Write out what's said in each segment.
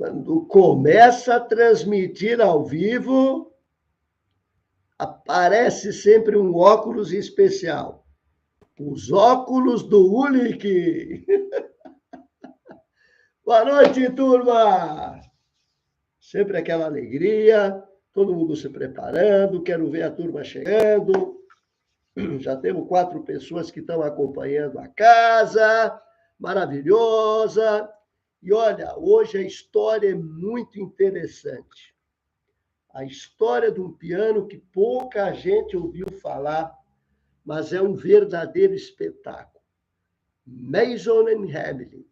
Quando começa a transmitir ao vivo, aparece sempre um óculos especial. Os óculos do Ulick. Boa noite, turma! Sempre aquela alegria, todo mundo se preparando, quero ver a turma chegando. Já temos 4 pessoas que estão acompanhando a casa, maravilhosa. E olha, hoje a história é muito interessante. A história de um piano que pouca gente ouviu falar, mas é um verdadeiro espetáculo. Mason & Hamlin.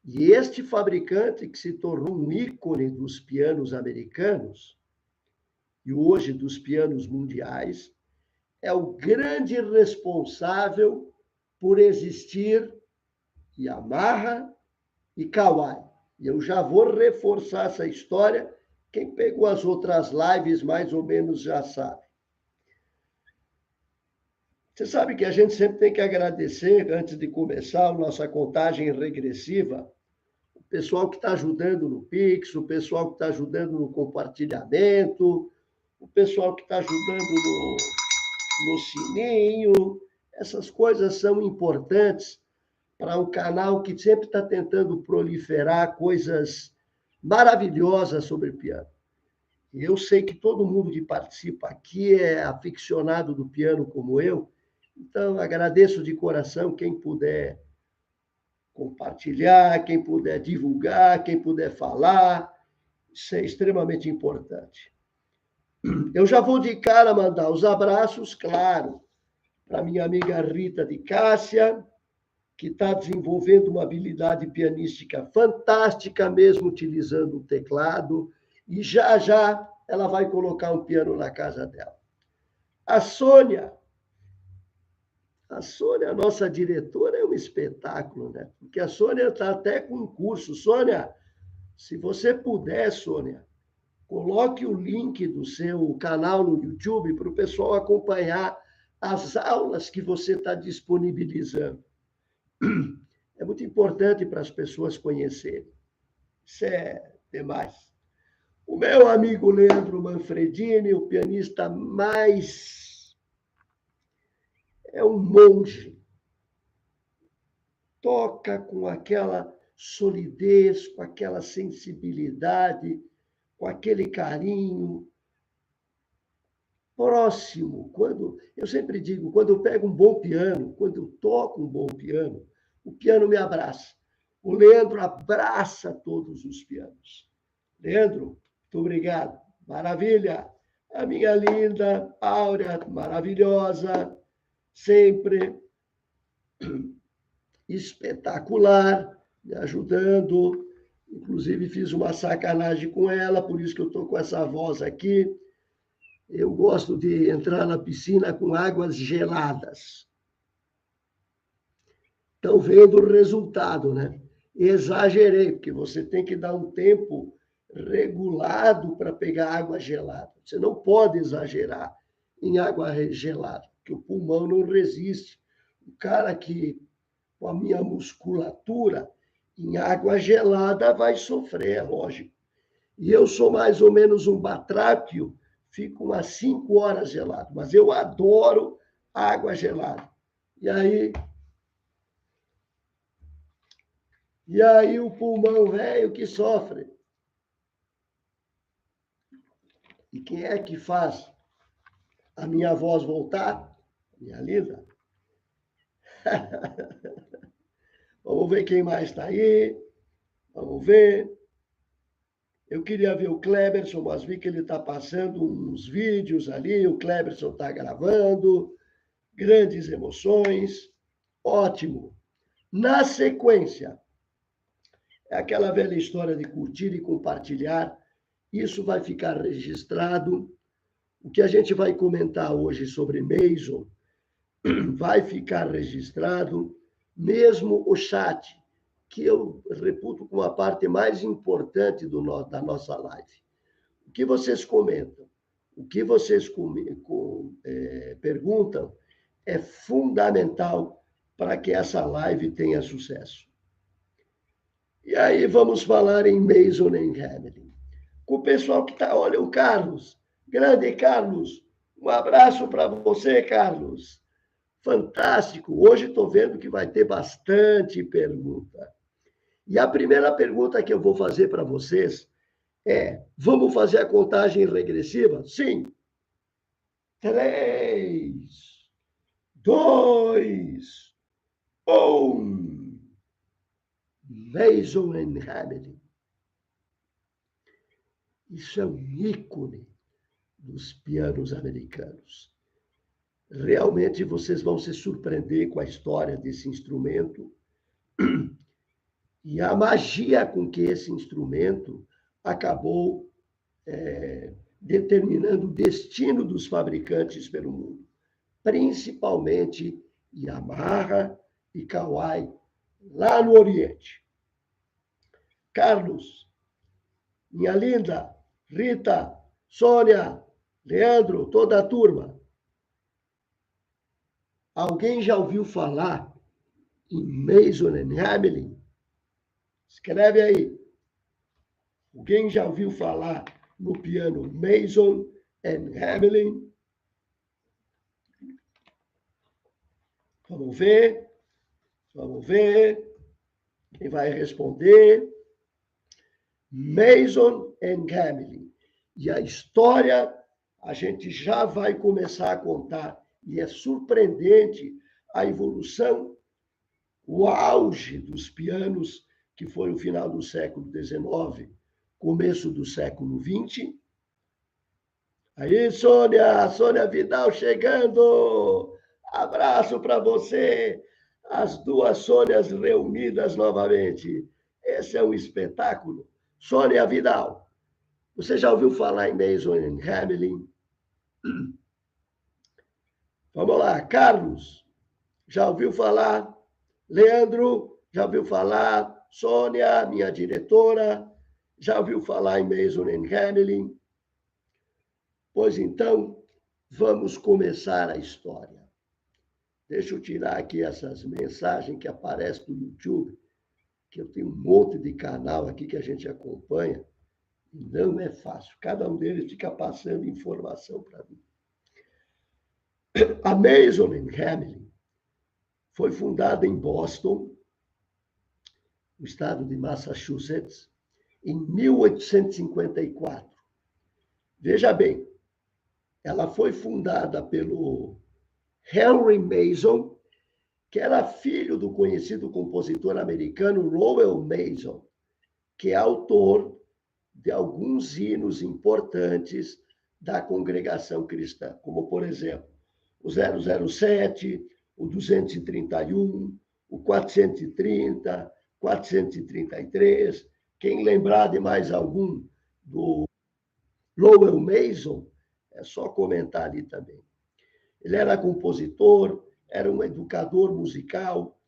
E este fabricante que se tornou um ícone dos pianos americanos, e hoje dos pianos mundiais, é o grande responsável por existir Yamaha e Kawai. E eu já vou reforçar essa história. Quem pegou as outras lives mais ou menos já sabe. Você sabe que a gente sempre tem que agradecer, antes de começar a nossa contagem regressiva, o pessoal que está ajudando no Pix, o pessoal que está ajudando no compartilhamento, o pessoal que está ajudando no sininho. Essas coisas são importantes para um canal que sempre está tentando proliferar coisas maravilhosas sobre piano. E eu sei que todo mundo que participa aqui é aficionado do piano como eu, então agradeço de coração quem puder compartilhar, quem puder divulgar, quem puder falar, isso é extremamente importante. Eu já vou de cara mandar os abraços, claro, para minha amiga Rita de Cássia, que está desenvolvendo uma habilidade pianística fantástica, mesmo utilizando o teclado, e já já ela vai colocar um piano na casa dela. A Sônia, a nossa diretora, é um espetáculo, né? Porque a Sônia está até com um curso. Sônia, se você puder, Sônia, coloque o link do seu canal no YouTube para o pessoal acompanhar as aulas que você está disponibilizando. É muito importante para as pessoas conhecerem. Isso é demais. O meu amigo Leandro Manfredini, o pianista mais... é um monge. Toca com aquela solidez, com aquela sensibilidade, com aquele carinho próximo. Eu sempre digo, quando eu pego um bom piano, quando eu toco um bom piano, o piano me abraça. O Leandro abraça todos os pianos. Leandro, muito obrigado. Maravilha. A minha linda Áurea, maravilhosa, sempre espetacular, me ajudando. Inclusive, fiz uma sacanagem com ela, por isso que eu estou com essa voz aqui. Eu gosto de entrar na piscina com águas geladas. Estão vendo o resultado, né? Exagerei, porque você tem que dar um tempo regulado para pegar água gelada. Você não pode exagerar em água gelada, porque o pulmão não resiste. O cara que, com a minha musculatura, em água gelada vai sofrer, é lógico. E eu sou mais ou menos um batráquio, fico umas 5 horas gelado, mas eu adoro água gelada. E aí o pulmão velho que sofre. E quem é que faz a minha voz voltar? Minha linda. Vamos ver quem mais está aí. Vamos ver. Eu queria ver o Kleberson, mas vi que ele está passando uns vídeos ali. O Kleberson está gravando. Grandes emoções. Ótimo. Na sequência, é aquela velha história de curtir e compartilhar. Isso vai ficar registrado. O que a gente vai comentar hoje sobre Mason vai ficar registrado, mesmo o chat, que eu reputo como a parte mais importante da nossa live. O que vocês comentam, o que vocês perguntam é fundamental para que essa live tenha sucesso. E aí vamos falar em Mason and Hamlin. Com o pessoal que está, olha, o Carlos, grande Carlos, um abraço para você, Carlos. Fantástico. Hoje estou vendo que vai ter bastante pergunta. E a primeira pergunta que eu vou fazer para vocês é: vamos fazer a contagem regressiva? Sim. 3, 2, 1. Mason and Hamlin. Isso é um ícone dos pianos americanos. Realmente vocês vão se surpreender com a história desse instrumento e a magia com que esse instrumento acabou determinando o destino dos fabricantes pelo mundo, principalmente Yamaha e Kawai, lá no Oriente. Carlos, minha linda, Rita, Sônia, Leandro, toda a turma, alguém já ouviu falar em Mason and Hamlin? Escreve aí. Alguém já ouviu falar no piano Mason and Hamlin? Vamos ver. Vamos ver. Quem vai responder? Mason and Hamlin. E a história a gente já vai começar a contar. E é surpreendente a evolução, o auge dos pianos, que foi o final do século XIX, começo do século XX. Aí, Sônia, Sônia Vidal chegando. Abraço para você. As duas Sônias reunidas novamente. Esse é um espetáculo. Sônia Vidal, você já ouviu falar em Mason and Hamlin? Vamos lá, Carlos, já ouviu falar? Leandro, já ouviu falar? Sônia, minha diretora, já ouviu falar em Mason and Hamlin? Pois então, vamos começar a história. Deixa eu tirar aqui essas mensagens que aparecem no YouTube, que eu tenho um monte de canal aqui que a gente acompanha. Não é fácil. Cada um deles fica passando informação para mim. A Mason and Hamlin foi fundada em Boston, no estado de Massachusetts, em 1854. Veja bem, ela foi fundada pelo Henry Mason, que era filho do conhecido compositor americano Lowell Mason, que é autor de alguns hinos importantes da congregação cristã, como, por exemplo, o 007, o 231, o 430, 433. Quem lembrar de mais algum do Lowell Mason, é só comentar ali também. Ele era compositor, era um educador musical,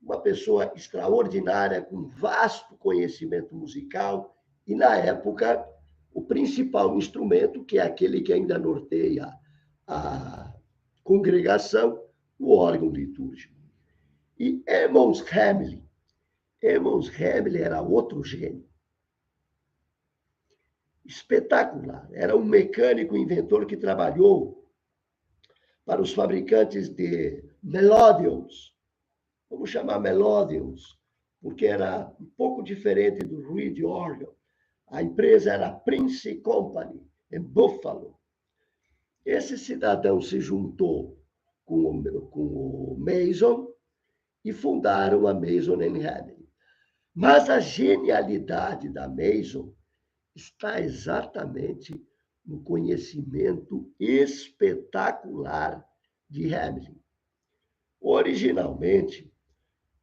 uma pessoa extraordinária, com vasto conhecimento musical, e, na época, o principal instrumento, que é aquele que ainda norteia a congregação, o órgão litúrgico. E Emmons Hamlin era outro gênio. Espetacular. Era um mecânico inventor que trabalhou para os fabricantes de melodions. Vamos chamar melodions, porque era um pouco diferente do reed organ. A empresa era a Prince Company, em Buffalo. Esse cidadão se juntou com o Mason e fundaram a Mason and Hamlin. Mas a genialidade da Mason está exatamente no conhecimento espetacular de Hamlin. Originalmente,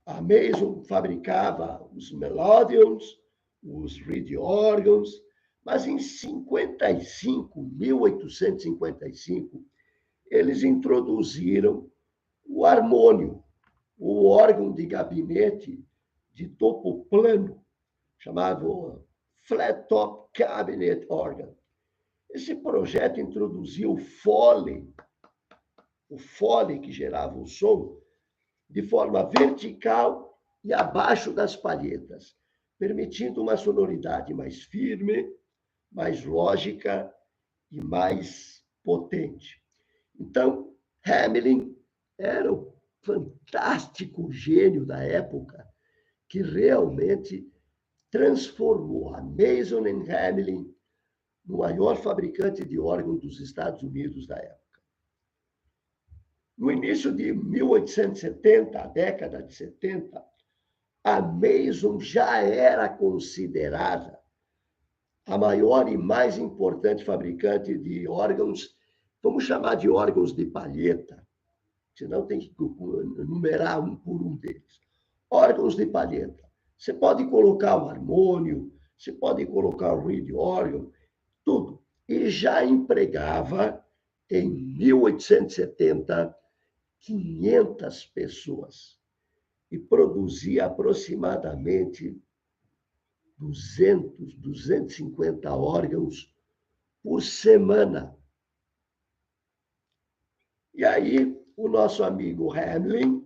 a Mason fabricava os melodions, os reed organs, mas em 1855, eles introduziram o harmônio, o órgão de gabinete de topo plano, chamado Flat Top Cabinet Organ. Esse projeto introduziu o Foley que gerava o som, de forma vertical e abaixo das palhetas, permitindo uma sonoridade mais firme, mais lógica e mais potente. Então, Hamelin era o fantástico gênio da época que realmente transformou a Mason Hamelin no maior fabricante de órgãos dos Estados Unidos da época. No início de 1870, a década de 70, a Mason já era considerada a maior e mais importante fabricante de órgãos, vamos chamar de órgãos de palheta, senão tem que numerar um por um deles. Órgãos de palheta. Você pode colocar o harmônio, você pode colocar o reed organ, tudo. E já empregava, em 1870, 500 pessoas e produzia aproximadamente 200, 250 órgãos por semana. E aí, o nosso amigo Hamelin,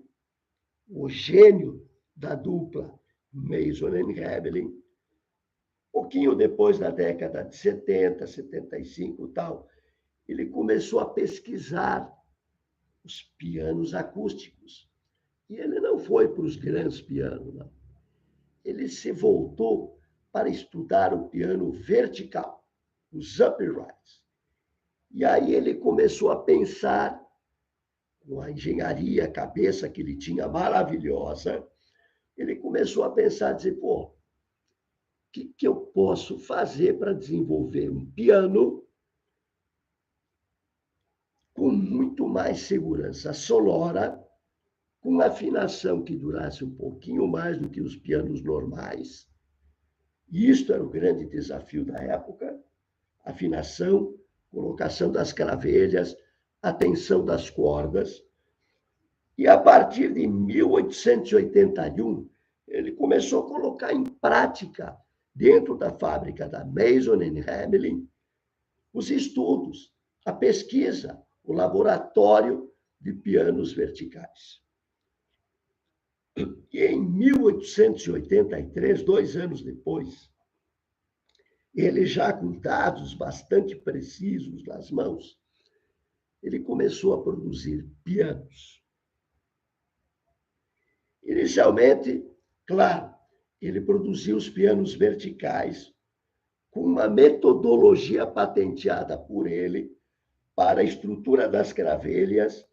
o gênio da dupla Mason e Hamelin, pouquinho depois da década de 70, 75 e tal, ele começou a pesquisar os pianos acústicos. E ele não foi para os grandes pianos, não. Ele se voltou para estudar o piano vertical, os uprights. E aí ele começou a pensar, com a engenharia, a cabeça que ele tinha maravilhosa, ele começou a pensar, dizer, pô, o que eu posso fazer para desenvolver um piano com muito mais segurança sonora, com afinação que durasse um pouquinho mais do que os pianos normais. E isto era o grande desafio da época: afinação, colocação das cravelhas, a tensão das cordas. E a partir de 1881, ele começou a colocar em prática, dentro da fábrica da Mason Hamelin, os estudos, a pesquisa, o laboratório de pianos verticais. E em 1883, 2 anos depois, ele já com dados bastante precisos nas mãos, ele começou a produzir pianos. Inicialmente, claro, ele produziu os pianos verticais com uma metodologia patenteada por ele para a estrutura das cravelhas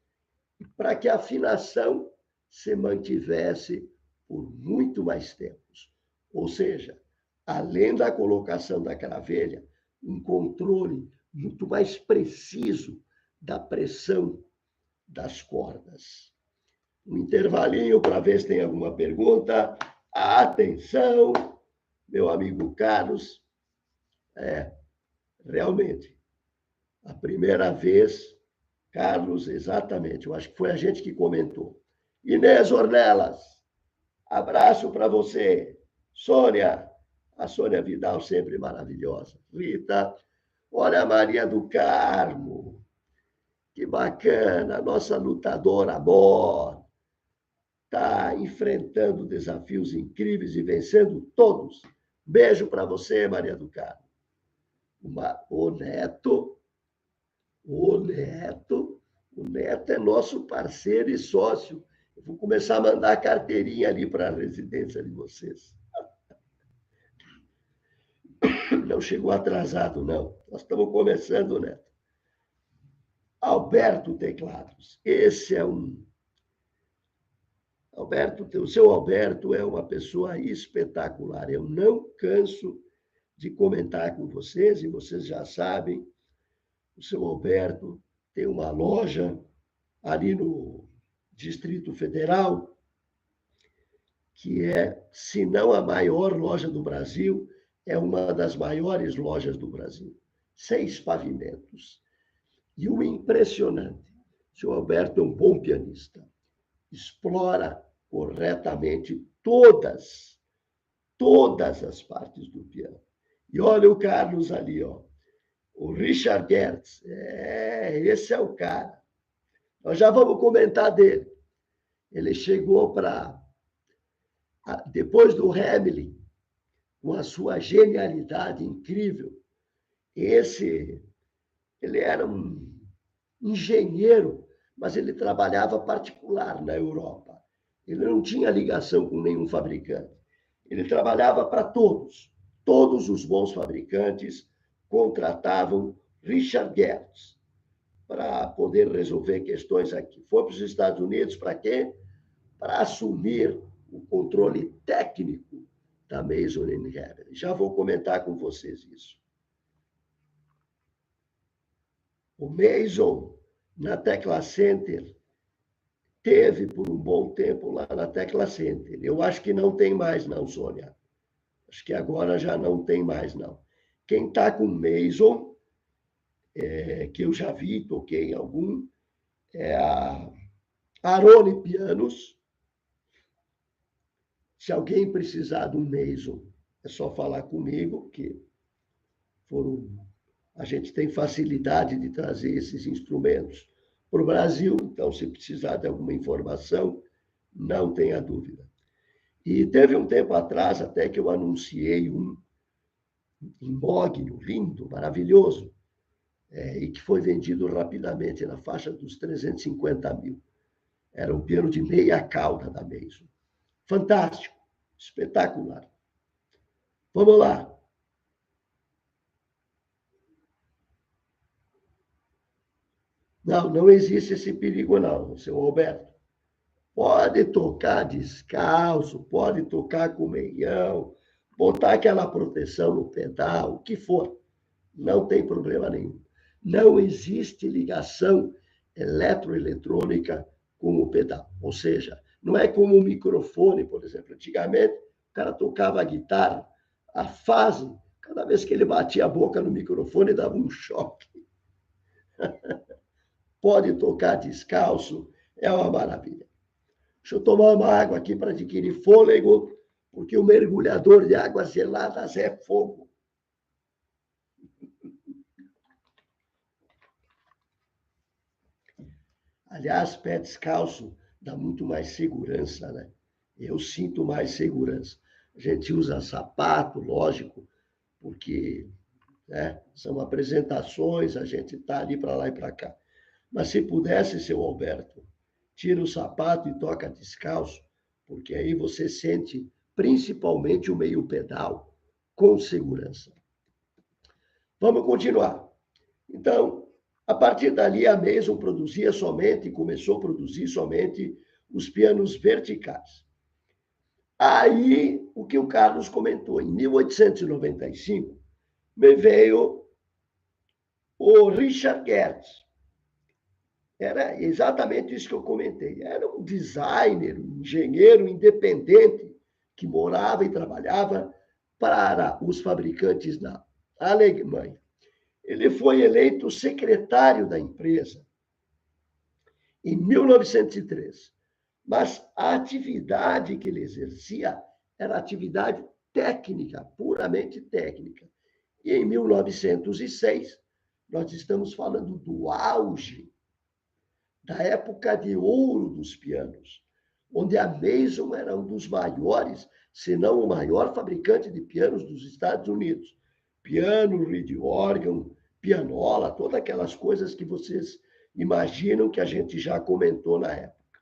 e para que a afinação se mantivesse por muito mais tempos. Ou seja, além da colocação da cravelha, um controle muito mais preciso da pressão das cordas. Um intervalinho para ver se tem alguma pergunta. Atenção, meu amigo Carlos. Realmente, a primeira vez, Carlos, exatamente, eu acho que foi a gente que comentou. Inês Ornelas, abraço para você. Sônia, a Sônia Vidal sempre maravilhosa. Rita, olha a Maria do Carmo, que bacana, nossa lutadora amor. Está enfrentando desafios incríveis e vencendo todos. Beijo para você, Maria do Carmo. O Neto é nosso parceiro e sócio. Eu vou começar a mandar carteirinha ali para a residência de vocês. Não chegou atrasado, não. Nós estamos começando, Neto. Alberto Teclados. Esse é o seu Alberto é uma pessoa espetacular. Eu não canso de comentar com vocês, e vocês já sabem, o seu Alberto tem uma loja ali no Distrito Federal, que é, se não a maior loja do Brasil, é uma das maiores lojas do Brasil. 6 pavimentos. E o impressionante, o seu Alberto é um bom pianista. Explora corretamente todas as partes do piano. E olha o Carlos ali, ó. O Richard Gertz. Esse é o cara. Nós já vamos comentar dele. Ele chegou para depois do Hamelin, com a sua genialidade incrível, ele era um engenheiro, mas ele trabalhava particular na Europa. Ele não tinha ligação com nenhum fabricante. Ele trabalhava para todos. Todos os bons fabricantes contratavam Richard Gertz para poder resolver questões aqui. Foi para os Estados Unidos para quê? Para assumir o controle técnico da Mason & Hamelin. Já vou comentar com vocês isso. O Mason, na Tecla Center, teve por um bom tempo lá na Tecla Center. Eu acho que não tem mais, não, Sônia. Acho que agora já não tem mais, não. Quem está com Mason, que eu já vi, toquei em algum, é a Arone Pianos. Se alguém precisar de um Mason, é só falar comigo, que a gente tem facilidade de trazer esses instrumentos para o Brasil, então, se precisar de alguma informação, não tenha dúvida. E teve um tempo atrás, até que eu anunciei um mogno, lindo, maravilhoso, e que foi vendido rapidamente, na faixa dos 350 mil. Era um piano de meia cauda da Mason. Fantástico, espetacular. Vamos lá. Não, não existe esse perigo, não, seu Roberto. Pode tocar descalço, pode tocar com meião, botar aquela proteção no pedal, o que for. Não tem problema nenhum. Não existe ligação eletroeletrônica com o pedal. Ou seja, não é como o microfone, por exemplo. Antigamente, o cara tocava a guitarra, a fase, cada vez que ele batia a boca no microfone, dava um choque. Pode tocar descalço, é uma maravilha. Deixa eu tomar uma água aqui para adquirir fôlego, porque o mergulhador de águas geladas é fogo. Aliás, pé descalço dá muito mais segurança, né? Eu sinto mais segurança. A gente usa sapato, lógico, porque são apresentações, a gente está ali para lá e para cá. Mas se pudesse, seu Alberto, tira o sapato e toca descalço, porque aí você sente principalmente o meio pedal com segurança. Vamos continuar. Então, a partir dali, a Mason começou a produzir somente os pianos verticais. Aí, o que o Carlos comentou, em 1895, me veio o Richard Gertz. Era exatamente isso que eu comentei. Era um designer, um engenheiro independente que morava e trabalhava para os fabricantes da Alemanha. Ele foi eleito secretário da empresa em 1903, mas a atividade que ele exercia era atividade técnica, puramente técnica. E em 1906, nós estamos falando do auge da época de ouro dos pianos, onde a Mason era um dos maiores, se não o maior fabricante de pianos dos Estados Unidos. Piano, reed organ, pianola, todas aquelas coisas que vocês imaginam que a gente já comentou na época.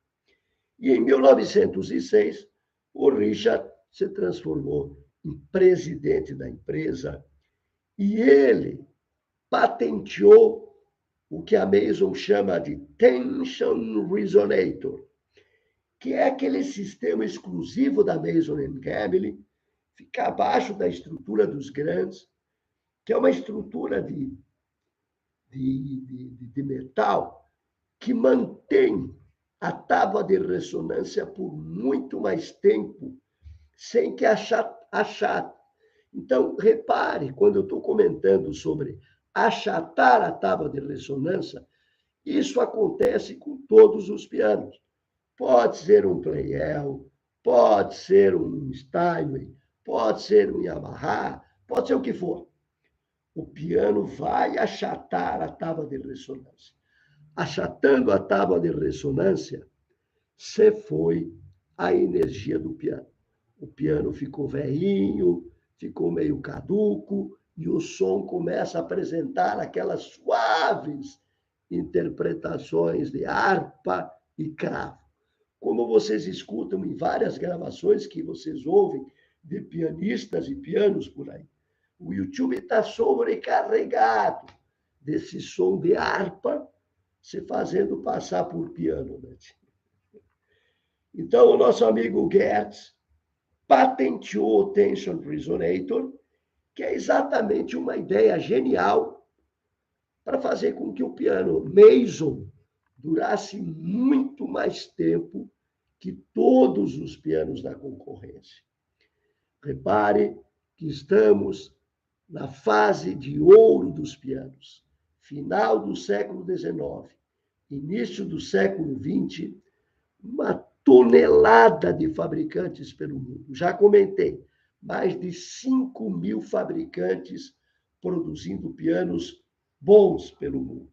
E em 1906, o Richard se transformou em presidente da empresa e ele patenteou o que a Mason chama de Tension Resonator, que é aquele sistema exclusivo da Mason & Hamelin, fica abaixo da estrutura dos grandes, que é uma estrutura de metal que mantém a tábua de ressonância por muito mais tempo, sem que achate. Então, repare, quando eu estou comentando sobre achatar a tábua de ressonância, isso acontece com todos os pianos. Pode ser um Pleyel, pode ser um Steinway, pode ser um Yamaha, pode ser o que for. O piano vai achatar a tábua de ressonância. Achatando a tábua de ressonância, se foi a energia do piano. piano ficou velhinho, ficou meio caduco, e o som começa a apresentar aquelas suaves interpretações de harpa e cravo. Como vocês escutam em várias gravações que vocês ouvem de pianistas e pianos por aí. O YouTube está sobrecarregado desse som de harpa se fazendo passar por piano. Né? Então, o nosso amigo Gertz patenteou o Tension Resonator, que é exatamente uma ideia genial para fazer com que o piano Mason durasse muito mais tempo que todos os pianos da concorrência. Repare que estamos na fase de ouro dos pianos, final do século XIX, início do século XX, uma tonelada de fabricantes pelo mundo. Já comentei, mais de 5.000 fabricantes produzindo pianos bons pelo mundo.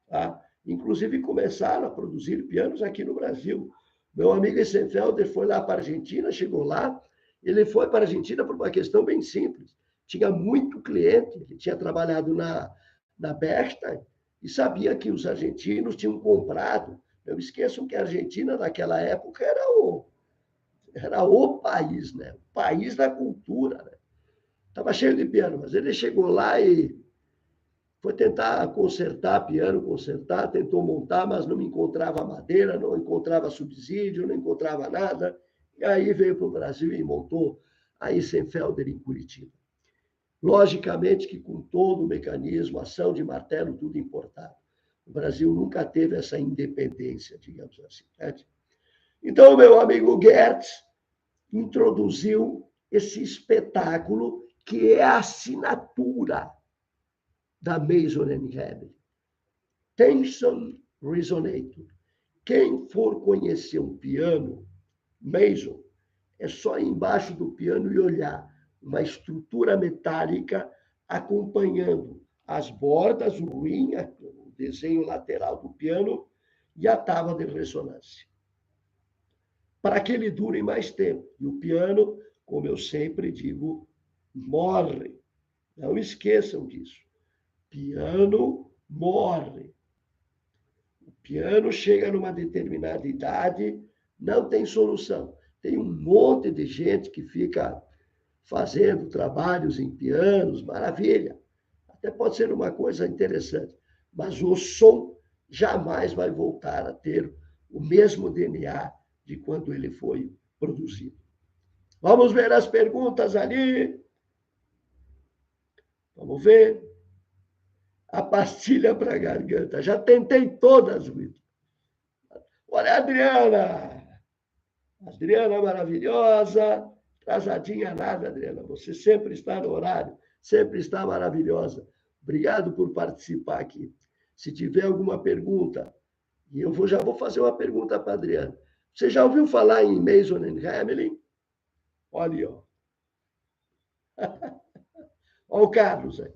Tá? Inclusive, começaram a produzir pianos aqui no Brasil. Meu amigo Essenfelder foi lá para a Argentina, chegou lá, ele foi para a Argentina por uma questão bem simples. Tinha muito cliente, ele tinha trabalhado na Bechstein e sabia que os argentinos tinham comprado. Não esqueçam que a Argentina, naquela época, era o país, né? O país da cultura. Né? Estava cheio de piano, mas ele chegou lá e foi tentar consertar piano, tentou montar, mas não encontrava madeira, não encontrava subsídio, não encontrava nada. E aí veio para o Brasil e montou a Essenfelder em Curitiba. Logicamente que com todo o mecanismo, ação de martelo, tudo importado. O Brasil nunca teve essa independência, digamos assim. Né? Então, meu amigo Gertz introduziu esse espetáculo que é a assinatura da Mason & Hamlin. Tension Resonator. Quem for conhecer um piano Mason, é só ir embaixo do piano e olhar uma estrutura metálica acompanhando as bordas, o rim, o desenho lateral do piano e a tábua de ressonância. Para que ele dure mais tempo. E o piano, como eu sempre digo, morre. Não esqueçam disso. Piano morre. O piano chega numa determinada idade, não tem solução. Tem um monte de gente que fica fazendo trabalhos em pianos, maravilha. Até pode ser uma coisa interessante, mas o som jamais vai voltar a ter o mesmo DNA de quando ele foi produzido. Vamos ver as perguntas ali. Vamos ver. A pastilha para a garganta. Já tentei todas, Vitor. Olha a Adriana. Adriana maravilhosa. Atrasadinha nada, Adriana. Você sempre está no horário. Sempre está maravilhosa. Obrigado por participar aqui. Se tiver alguma pergunta, e já vou fazer uma pergunta para a Adriana. Você já ouviu falar em Mason & Hamlin? Olha aí, ó. Olha o Carlos aí.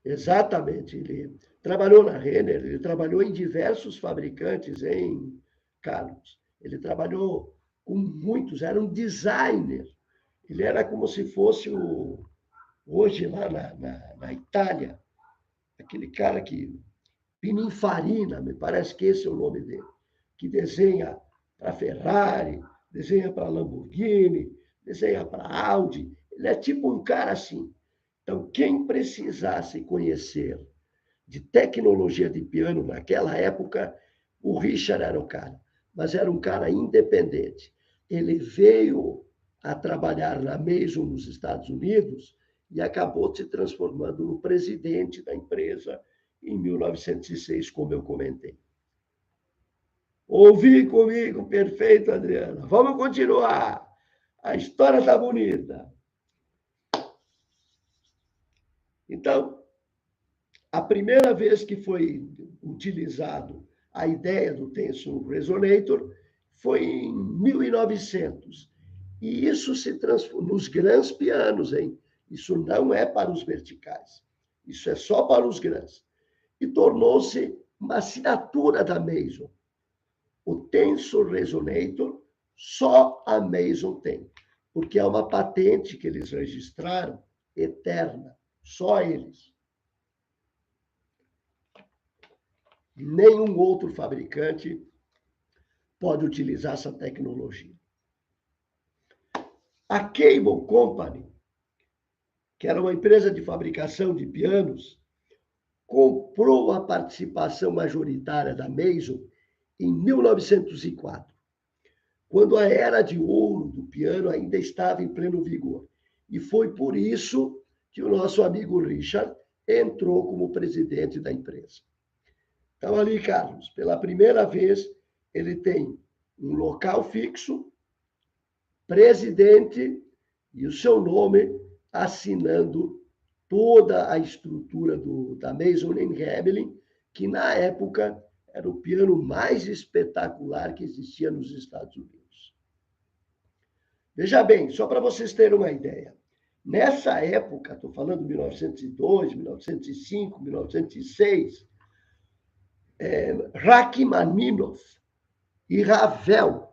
Exatamente. Ele trabalhou na Renner, ele trabalhou em diversos fabricantes, hein, Carlos? Ele trabalhou com muitos, era um designer. Ele era como se fosse hoje lá na Itália, aquele cara que Pininfarina, me parece que esse é o nome dele, que desenha para Ferrari, desenha para Lamborghini, desenha para Audi. Ele é tipo um cara assim. Então, quem precisasse conhecer de tecnologia de piano naquela época, o Richard era o cara, mas era um cara independente. Ele veio a trabalhar na Mason nos Estados Unidos e acabou se transformando no presidente da empresa em 1906, como eu comentei. Ouvi comigo, perfeito, Adriana. Vamos continuar. A história está bonita. Então, a primeira vez que foi utilizado a ideia do Tension Resonator foi em 1900. E isso se transformou nos grandes pianos, hein? Isso não é para os verticais. Isso é só para os grandes. E tornou-se uma assinatura da Mason. O Tension Resonator Só a Mason tem, porque é uma patente que eles registraram eterna, só eles. Nenhum outro fabricante pode utilizar essa tecnologia. A Cable Company, que era uma empresa de fabricação de pianos, comprou a participação majoritária da Mason em 1904, quando a era de ouro do piano ainda estava em pleno vigor. E foi por isso que o nosso amigo Richard entrou como presidente da empresa. Então, ali, Carlos, pela primeira vez, ele tem um local fixo, presidente e o seu nome assinando toda a estrutura da Mason Hamelin, que na época era o piano mais espetacular que existia nos Estados Unidos. Veja bem, só para vocês terem uma ideia, nessa época, estou falando de 1902, 1905, 1906, Rachmaninoff e Ravel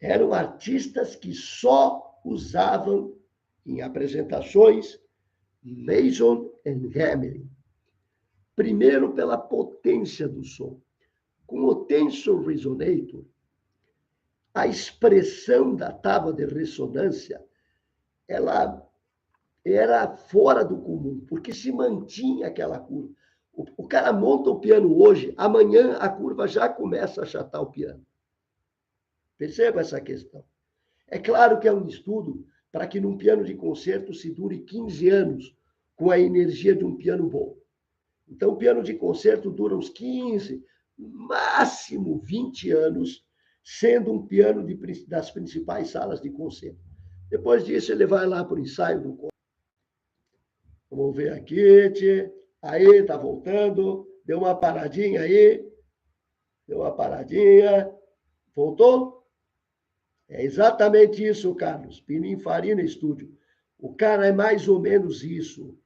eram artistas que só usavam em apresentações Mason Hamelin. Primeiro, pela potência do som. Com o Tensor Resonator, a expressão da tábua de ressonância ela era fora do comum, porque se mantinha aquela curva. O cara monta o piano hoje, amanhã a curva já começa a achatar o piano. Perceba essa questão. É claro que é um estudo para que num piano de concerto se dure 15 anos com a energia de um piano bom. Então, o piano de concerto dura uns 15, máximo 20 anos, sendo um piano das principais salas de concerto. Depois disso, ele vai lá para o ensaio do concerto. Vamos ver aqui, tchê. Aí, tá voltando. Deu uma paradinha aí. Deu uma paradinha. Voltou? É exatamente isso, Carlos. Pininfarina Estúdio. O cara é mais ou menos isso.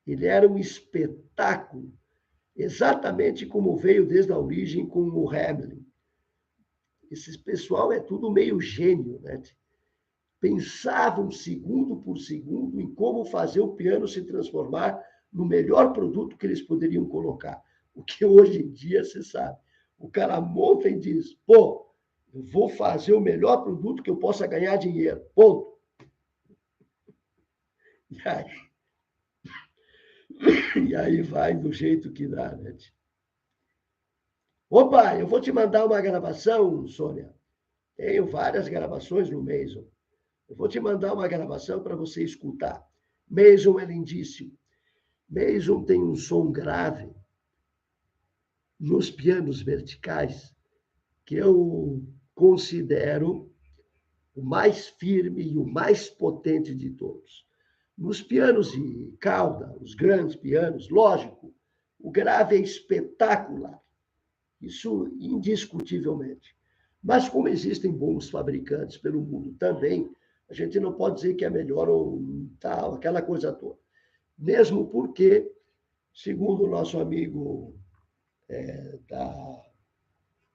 Ele era um espetáculo, exatamente como veio desde a origem com o Hamelin. Esse pessoal é tudo meio gênio, né? Pensavam segundo por segundo em como fazer o piano se transformar no melhor produto que eles poderiam colocar. O que hoje em dia, você sabe, o cara monta e diz, pô, eu vou fazer o melhor produto que eu possa ganhar dinheiro, ponto. E aí vai do jeito que dá, né? Opa, eu vou te mandar uma gravação, Sônia. Tenho várias gravações no Mason. Eu vou te mandar uma gravação para você escutar. Mason é lindíssimo. Mason tem um som grave nos pianos verticais que eu considero o mais firme e o mais potente de todos. Nos pianos de cauda, os grandes pianos, lógico, o grave é espetacular. Isso indiscutivelmente. Mas como existem bons fabricantes pelo mundo também, a gente não pode dizer que é melhor ou tal, aquela coisa toda. Mesmo porque, segundo o nosso amigo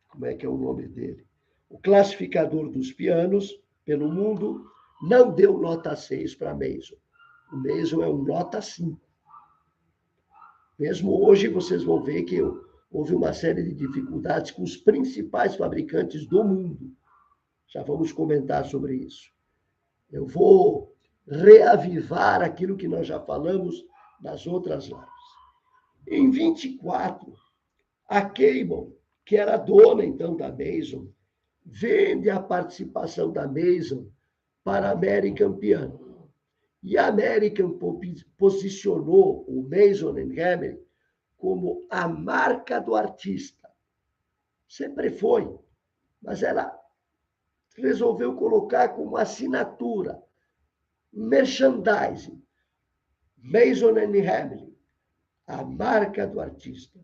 como é que é o nome dele? O classificador dos pianos pelo mundo não deu nota 6 para Mason. O Mason é um nota 5. Mesmo hoje, vocês vão ver que houve uma série de dificuldades com os principais fabricantes do mundo. Já vamos comentar sobre isso. Eu vou reavivar aquilo que nós já falamos nas outras lives. Em 24, a Cable, que era dona então da Mason, vende a participação da Mason para a American Piano. E a American posicionou o Mason Hamelin como a marca do artista. Sempre foi, mas ela resolveu colocar como assinatura, merchandising, Mason Hamelin, a marca do artista.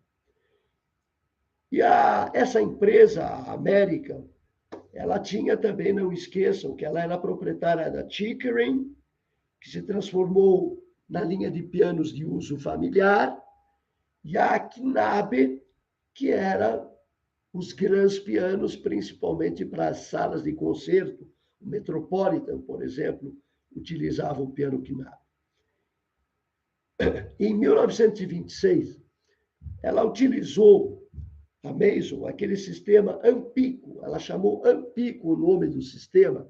E essa empresa, a American, ela tinha também, não esqueçam, que ela era proprietária da Chickering, que se transformou na linha de pianos de uso familiar, e a Knabe, que era os grandes pianos, principalmente para as salas de concerto. O Metropolitan, por exemplo, utilizava o piano Knapp. Em 1926, ela utilizou, a Mason, aquele sistema Ampico, ela chamou Ampico o nome do sistema,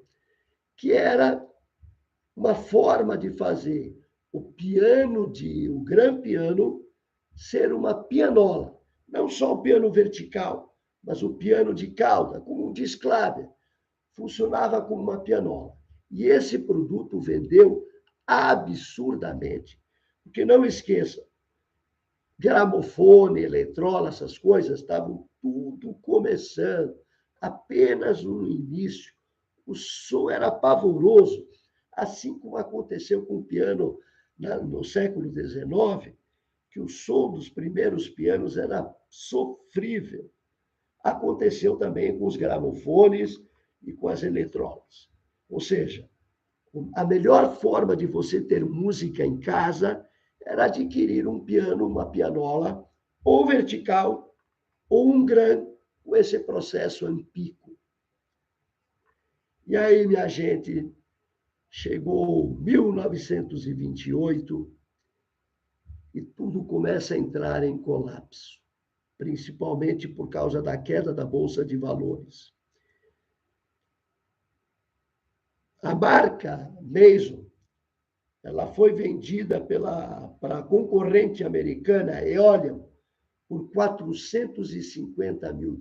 que era uma forma de fazer o Grand Piano ser uma pianola. Não só o piano vertical, mas o piano de cauda, como um Disclavier. Funcionava como uma pianola. E esse produto vendeu absurdamente. Porque não esqueça, gramofone, eletrola, essas coisas estavam tudo começando, apenas no início. O som era pavoroso, assim como aconteceu com o piano no século XIX, que o som dos primeiros pianos era sofrível. Aconteceu também com os gramofones e com as eletrolas. Ou seja, a melhor forma de você ter música em casa era adquirir um piano, uma pianola, ou vertical, ou um gran, com esse processo Ampico. E aí, minha gente, chegou 1928 e tudo começa a entrar em colapso, principalmente por causa da queda da Bolsa de Valores. A marca Mason, ela foi vendida para a concorrente americana, Eolian, por $450 mil,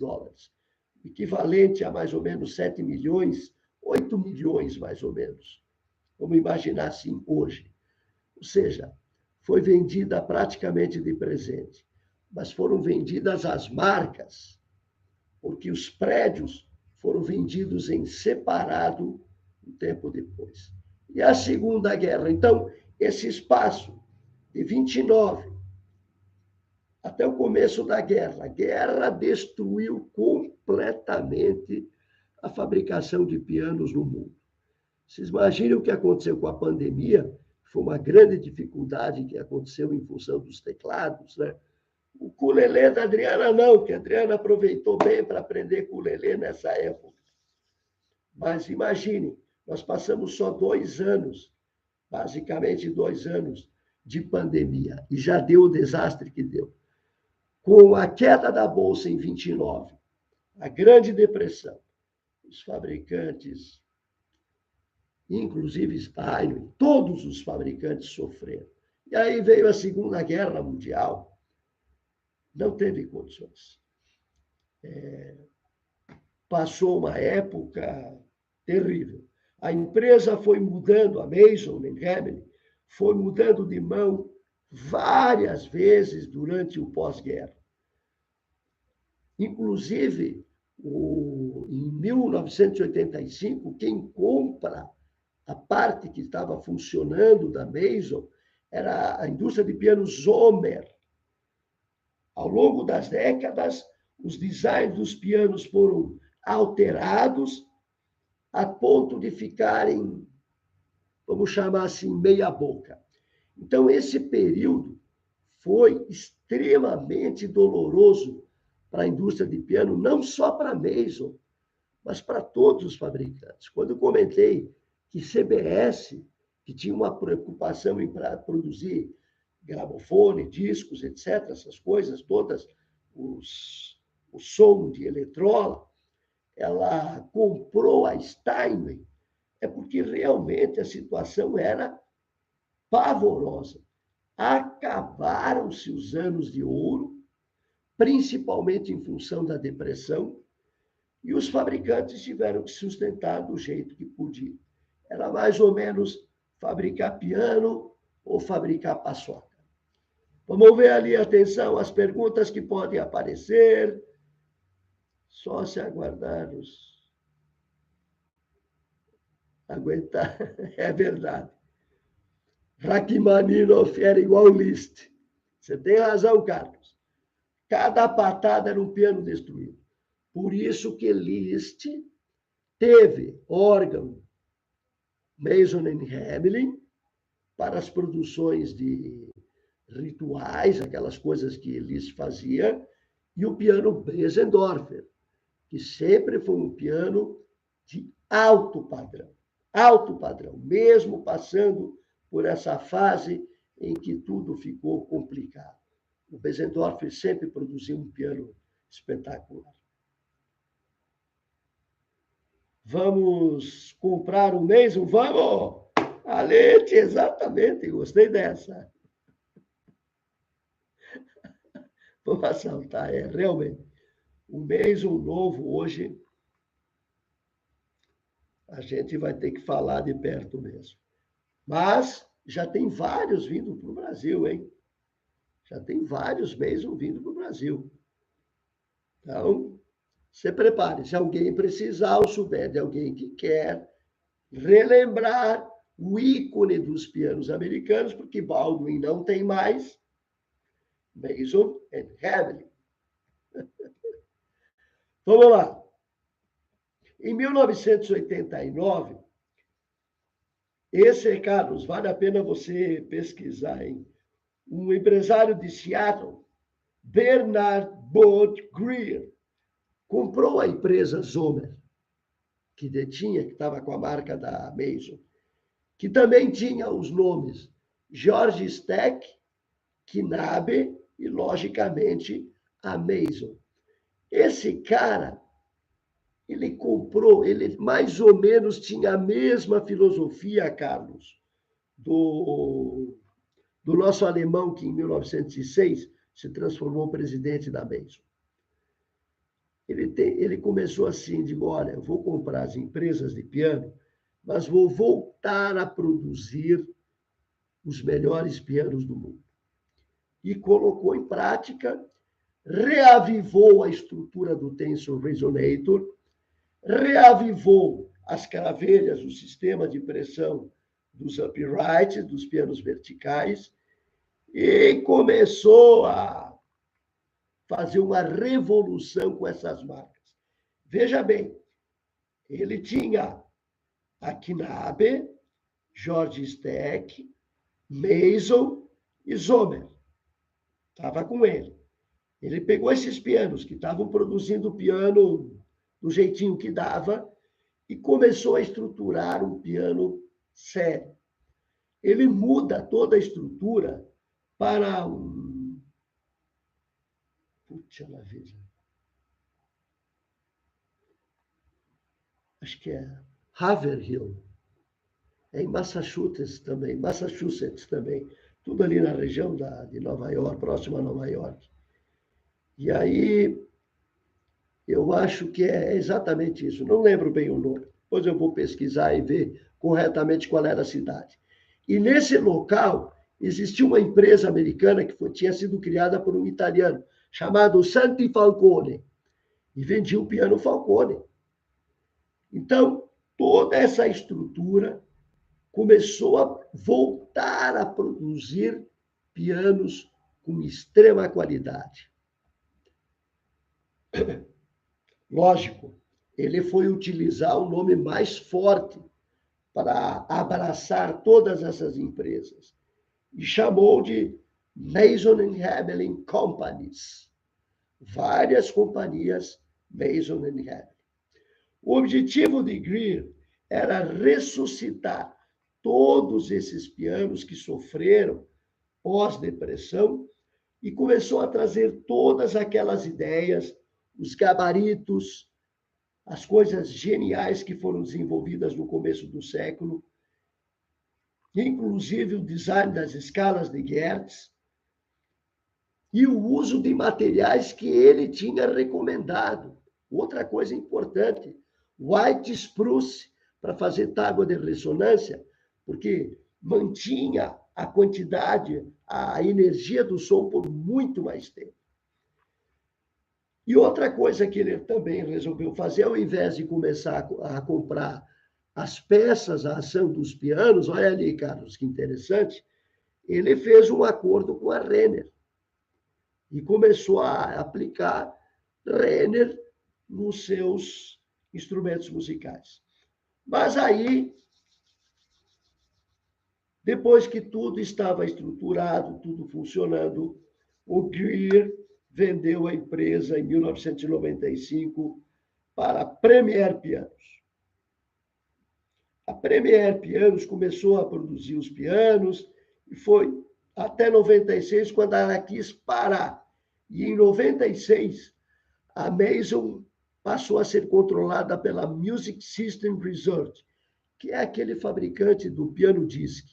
equivalente a mais ou menos 7 milhões, 8 milhões mais ou menos. Vamos imaginar assim hoje. Ou seja, foi vendida praticamente de presente, mas foram vendidas as marcas, porque os prédios foram vendidos em separado um tempo depois. E a Segunda Guerra. Então, esse espaço de 29 até o começo da guerra, a guerra destruiu completamente a fabricação de pianos no mundo. Vocês imaginem o que aconteceu com a pandemia, foi uma grande dificuldade que aconteceu em função dos teclados, né? O ukulele da Adriana não, que a Adriana aproveitou bem para aprender ukulele nessa época. Mas imagine, nós passamos só 2 anos, basicamente 2 anos de pandemia, e já deu o desastre que deu. Com a queda da Bolsa em 29, a Grande Depressão, os fabricantes, inclusive Steinway, todos os fabricantes sofreram. E aí veio a Segunda Guerra Mundial, não teve condições. Passou uma época terrível. A empresa foi mudando, a Mason Hamlin foi mudando de mão várias vezes durante o pós-guerra. Inclusive, em 1985, quem compra a parte que estava funcionando da Mason era a indústria de pianos Zomer. Ao longo das décadas, os designs dos pianos foram alterados a ponto de ficarem, vamos chamar assim, meia boca. Então, esse período foi extremamente doloroso para a indústria de piano, não só para a Mason, mas para todos os fabricantes. Quando eu comentei que CBS, que tinha uma preocupação em produzir gramofone, discos, etc., essas coisas todas, o som de eletrola, ela comprou a Steinway, é porque realmente a situação era pavorosa. Acabaram-se os anos de ouro, principalmente em função da depressão, e os fabricantes tiveram que sustentar do jeito que podiam. Era mais ou menos fabricar piano ou fabricar paçoca. Vamos ver ali, atenção, as perguntas que podem aparecer. Só se aguardar aguentar. É verdade. Rachmaninoff era igual Liszt. Você tem razão, Carlos. Cada patada era um piano destruído. Por isso que Liszt teve órgão Mason Hamlin para as produções de rituais, aquelas coisas que Liszt fazia, e o piano Bösendorfer, que sempre foi um piano de alto padrão, mesmo passando por essa fase em que tudo ficou complicado. O Bösendorf sempre produziu um piano espetacular. Vamos comprar um Mason? Vamos! Alete, exatamente, gostei dessa. Vamos assaltar, realmente. O Mason novo hoje, a gente vai ter que falar de perto mesmo. Mas já tem vários vindo para o Brasil, hein? Já tem vários Mason vindo para o Brasil. Então, se prepare. Se alguém precisar ou souber de alguém que quer relembrar o ícone dos pianos americanos, porque Baldwin não tem mais, Mason and Hadley. Vamos lá. Em 1989, esse, Carlos, vale a pena você pesquisar, hein? Um empresário de Seattle, Bernard Bode Greer, comprou a empresa Zomer, que detinha, que estava com a marca da Mason, que também tinha os nomes George Stack, Knabe e, logicamente, a Mason. Esse cara, ele comprou, ele mais ou menos tinha a mesma filosofia, Carlos, do nosso alemão que, em 1906, se transformou presidente da Mason. Ele começou assim, digo, olha, eu vou comprar as empresas de piano, mas vou voltar a produzir os melhores pianos do mundo. E colocou em prática, reavivou a estrutura do Tensor Resonator, reavivou as cravelhas, o sistema de pressão dos uprights, dos pianos verticais, e começou a fazer uma revolução com essas marcas. Veja bem, ele tinha a Knabe, George Stack, Mason e Zomer. Estava com ele. Ele pegou esses pianos que estavam produzindo piano do jeitinho que dava e começou a estruturar um piano sério. Ele muda toda a estrutura para um... Puxa vida. Acho que é Haverhill. É em Massachusetts também. Tudo ali na região de Nova York, próximo a Nova York. E aí, eu acho que é exatamente isso. Não lembro bem o nome. Depois eu vou pesquisar e ver corretamente qual era a cidade. E nesse local, existia uma empresa americana que tinha sido criada por um italiano, chamado Santi Falcone, e vendia o piano Falcone. Então, toda essa estrutura começou a voltar a produzir pianos com extrema qualidade. Lógico, ele foi utilizar o nome mais forte para abraçar todas essas empresas e chamou de Mason and Hadley Companies. Várias companhias Mason and Hadley. O objetivo de Greer era ressuscitar todos esses pianos que sofreram pós-depressão e começou a trazer todas aquelas ideias, os gabaritos, as coisas geniais que foram desenvolvidas no começo do século, inclusive o design das escalas de Gertz e o uso de materiais que ele tinha recomendado. Outra coisa importante, white spruce, para fazer tábua de ressonância, porque mantinha a quantidade, a energia do som por muito mais tempo. E outra coisa que ele também resolveu fazer, ao invés de começar a comprar as peças, a ação dos pianos, olha ali, Carlos, que interessante, ele fez um acordo com a Renner e começou a aplicar Renner nos seus instrumentos musicais. Mas aí, depois que tudo estava estruturado, tudo funcionando, o Greer vendeu a empresa em 1995 para a Premier Pianos. A Premier Pianos começou a produzir os pianos e foi até 96, quando ela quis parar. E em 96, a Mason passou a ser controlada pela Music System Resort, que é aquele fabricante do piano disc.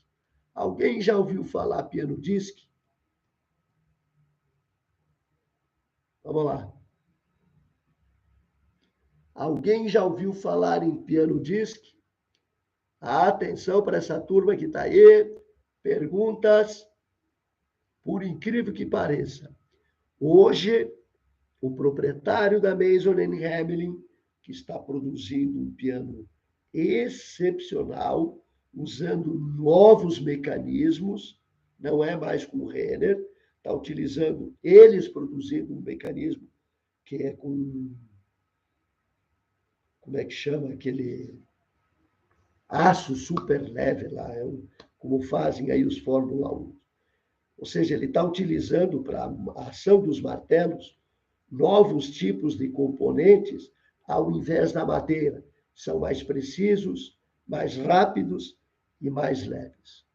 Alguém já ouviu falar piano disc? Vamos lá. Alguém já ouviu falar em piano disc? Atenção para essa turma que está aí. Perguntas, por incrível que pareça. Hoje, o proprietário da Mason Hamlin, que está produzindo um piano excepcional, usando novos mecanismos, não é mais com o Renner, está utilizando, eles produzindo um mecanismo que é com, como é que chama, aquele aço super leve lá, como fazem aí os Fórmula 1. Ou seja, ele está utilizando para a ação dos martelos novos tipos de componentes ao invés da madeira. São mais precisos, mais rápidos e mais leves.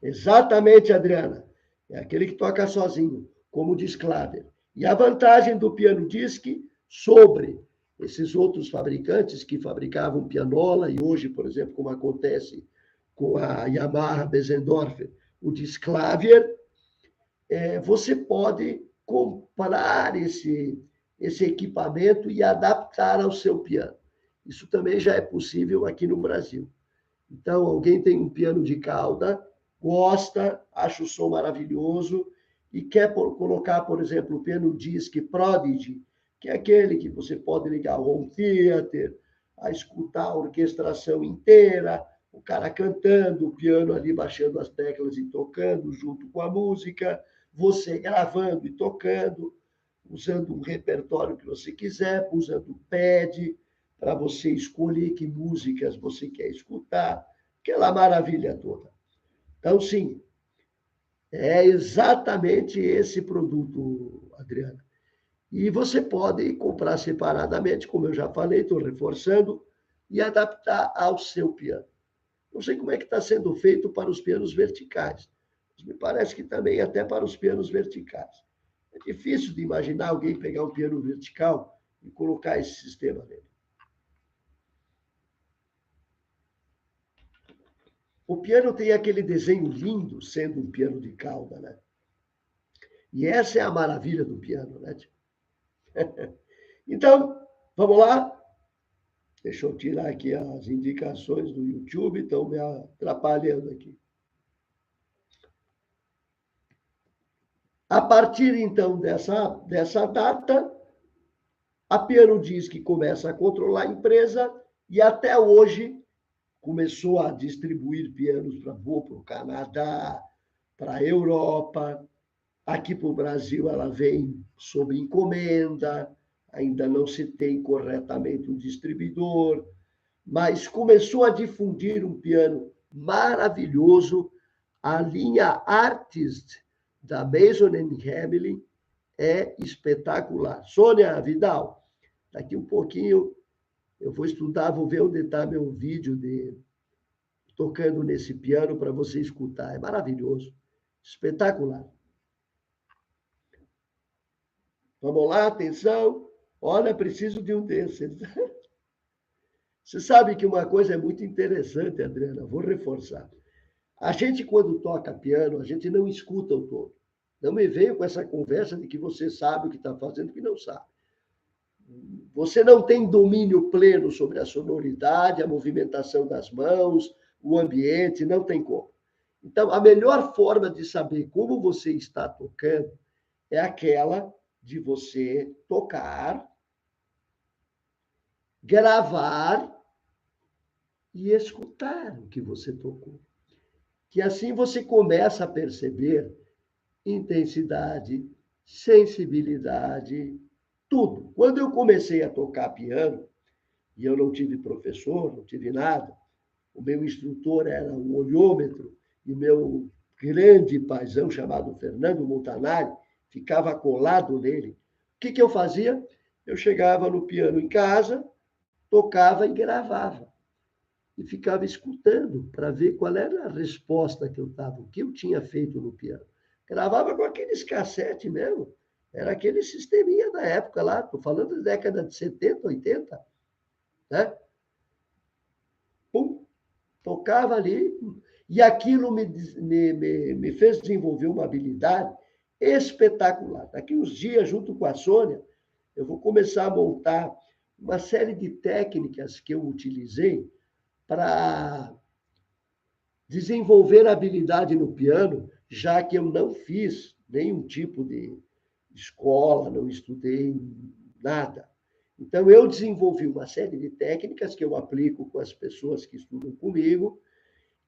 Exatamente, Adriana. É aquele que toca sozinho, como diz Claver. E a vantagem do piano disc sobre esses outros fabricantes que fabricavam pianola, e hoje, por exemplo, como acontece com a Yamaha Besendorfer, o Disclavier, você pode comprar esse equipamento e adaptar ao seu piano. Isso também já é possível aqui no Brasil. Então, alguém tem um piano de cauda, gosta, acha o som maravilhoso e quer colocar, por exemplo, o piano Disc Prodigy, que é aquele que você pode ligar ao home theater, a escutar a orquestração inteira, o cara cantando, o piano ali baixando as teclas e tocando junto com a música, você gravando e tocando, usando um repertório que você quiser, usando o pad para você escolher que músicas você quer escutar, aquela maravilha toda. Então, sim, é exatamente esse produto, Adriana. E você pode comprar separadamente, como eu já falei, estou reforçando, e adaptar ao seu piano. Não sei como é que está sendo feito para os pianos verticais, mas me parece que também até para os pianos verticais. É difícil de imaginar alguém pegar um piano vertical e colocar esse sistema nele. O piano tem aquele desenho lindo, sendo um piano de cauda, né? E essa é a maravilha do piano, né? Então, vamos lá? Deixa eu tirar aqui as indicações do YouTube, estão me atrapalhando aqui. A partir, então, dessa data, a Piano diz que começa a controlar a empresa e até hoje começou a distribuir pianos para o Canadá, para a Europa. Aqui para o Brasil ela vem sob encomenda, ainda não se tem corretamente um distribuidor, mas começou a difundir um piano maravilhoso. A linha Artist da Mason Hamlin é espetacular. Sônia Vidal, daqui um pouquinho eu vou estudar, vou ver onde está meu vídeo de tocando nesse piano para você escutar. É maravilhoso, espetacular. Vamos lá, atenção. Olha, preciso de um desses. Você sabe que uma coisa é muito interessante, Adriana, vou reforçar. A gente, quando toca piano, a gente não escuta o todo. Não me venha com essa conversa de que você sabe o que está fazendo, que não sabe. Você não tem domínio pleno sobre a sonoridade, a movimentação das mãos, o ambiente, não tem como. Então, a melhor forma de saber como você está tocando é aquela de você tocar, gravar e escutar o que você tocou. Que assim você começa a perceber intensidade, sensibilidade, tudo. Quando eu comecei a tocar piano, e eu não tive professor, não tive nada, o meu instrutor era um olhômetro, e o meu grande paizão chamado Fernando Montanari ficava colado nele. O que eu fazia? Eu chegava no piano em casa, tocava e gravava. E ficava escutando para ver qual era a resposta que eu estava, o que eu tinha feito no piano. Gravava com aqueles cassete mesmo. Era aquele sisteminha da época lá, estou falando da década de 70, 80, né? Pum, tocava ali, e aquilo me fez desenvolver uma habilidade espetacular. Daqui uns dias, junto com a Sônia, eu vou começar a montar uma série de técnicas que eu utilizei para desenvolver habilidade no piano, já que eu não fiz nenhum tipo de escola, não estudei nada. Então, eu desenvolvi uma série de técnicas que eu aplico com as pessoas que estudam comigo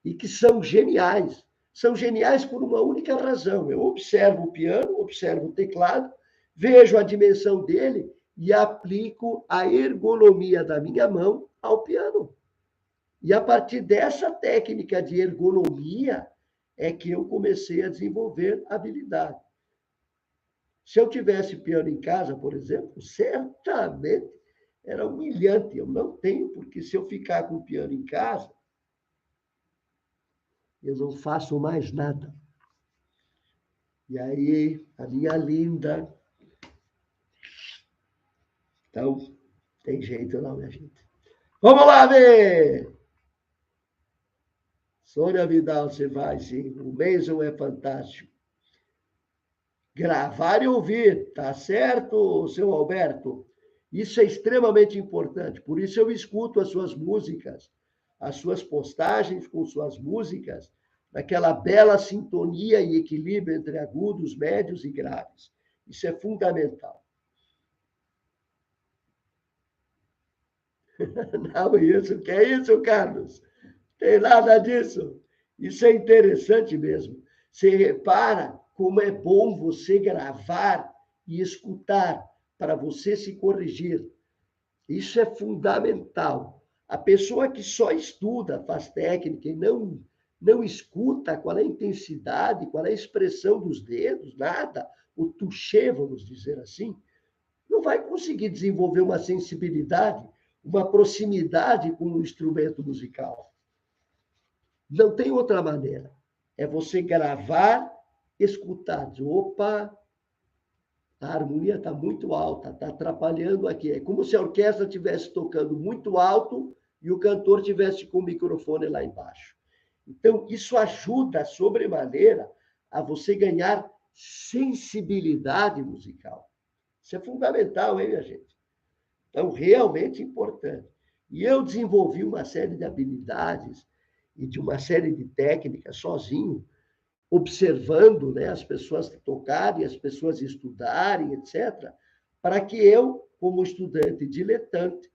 e que são geniais. São geniais por uma única razão. Eu observo o piano, observo o teclado, vejo a dimensão dele e aplico a ergonomia da minha mão ao piano. E a partir dessa técnica de ergonomia é que eu comecei a desenvolver habilidade. Se eu tivesse piano em casa, por exemplo, certamente era humilhante. Eu não tenho, porque se eu ficar com o piano em casa, eu não faço mais nada. E aí, a minha linda. Então, tem jeito não, minha gente. Vamos lá ver! Sônia Vidal, você vai sim. O Mason é fantástico. Gravar e ouvir, tá certo, seu Alberto? Isso é extremamente importante. Por isso eu escuto as suas músicas, as suas postagens com suas músicas, naquela bela sintonia e equilíbrio entre agudos, médios e graves. Isso é fundamental. Não, isso, que é isso, Carlos? Tem nada disso. Isso é interessante mesmo. Você repara como é bom você gravar e escutar para você se corrigir. Isso é fundamental. A pessoa que só estuda, faz técnica e não escuta qual é a intensidade, qual é a expressão dos dedos, nada, o touché, vamos dizer assim, não vai conseguir desenvolver uma sensibilidade, uma proximidade com o instrumento musical. Não tem outra maneira. É você gravar, escutar. Opa, a harmonia está muito alta, está atrapalhando aqui. É como se a orquestra estivesse tocando muito alto e o cantor estivesse com o microfone lá embaixo. Então, isso ajuda sobremaneira a você ganhar sensibilidade musical. Isso é fundamental, hein, minha gente? Então, realmente importante. E eu desenvolvi uma série de habilidades e de uma série de técnicas sozinho, observando, né, as pessoas tocarem, as pessoas estudarem, etc., para que eu, como estudante diletante,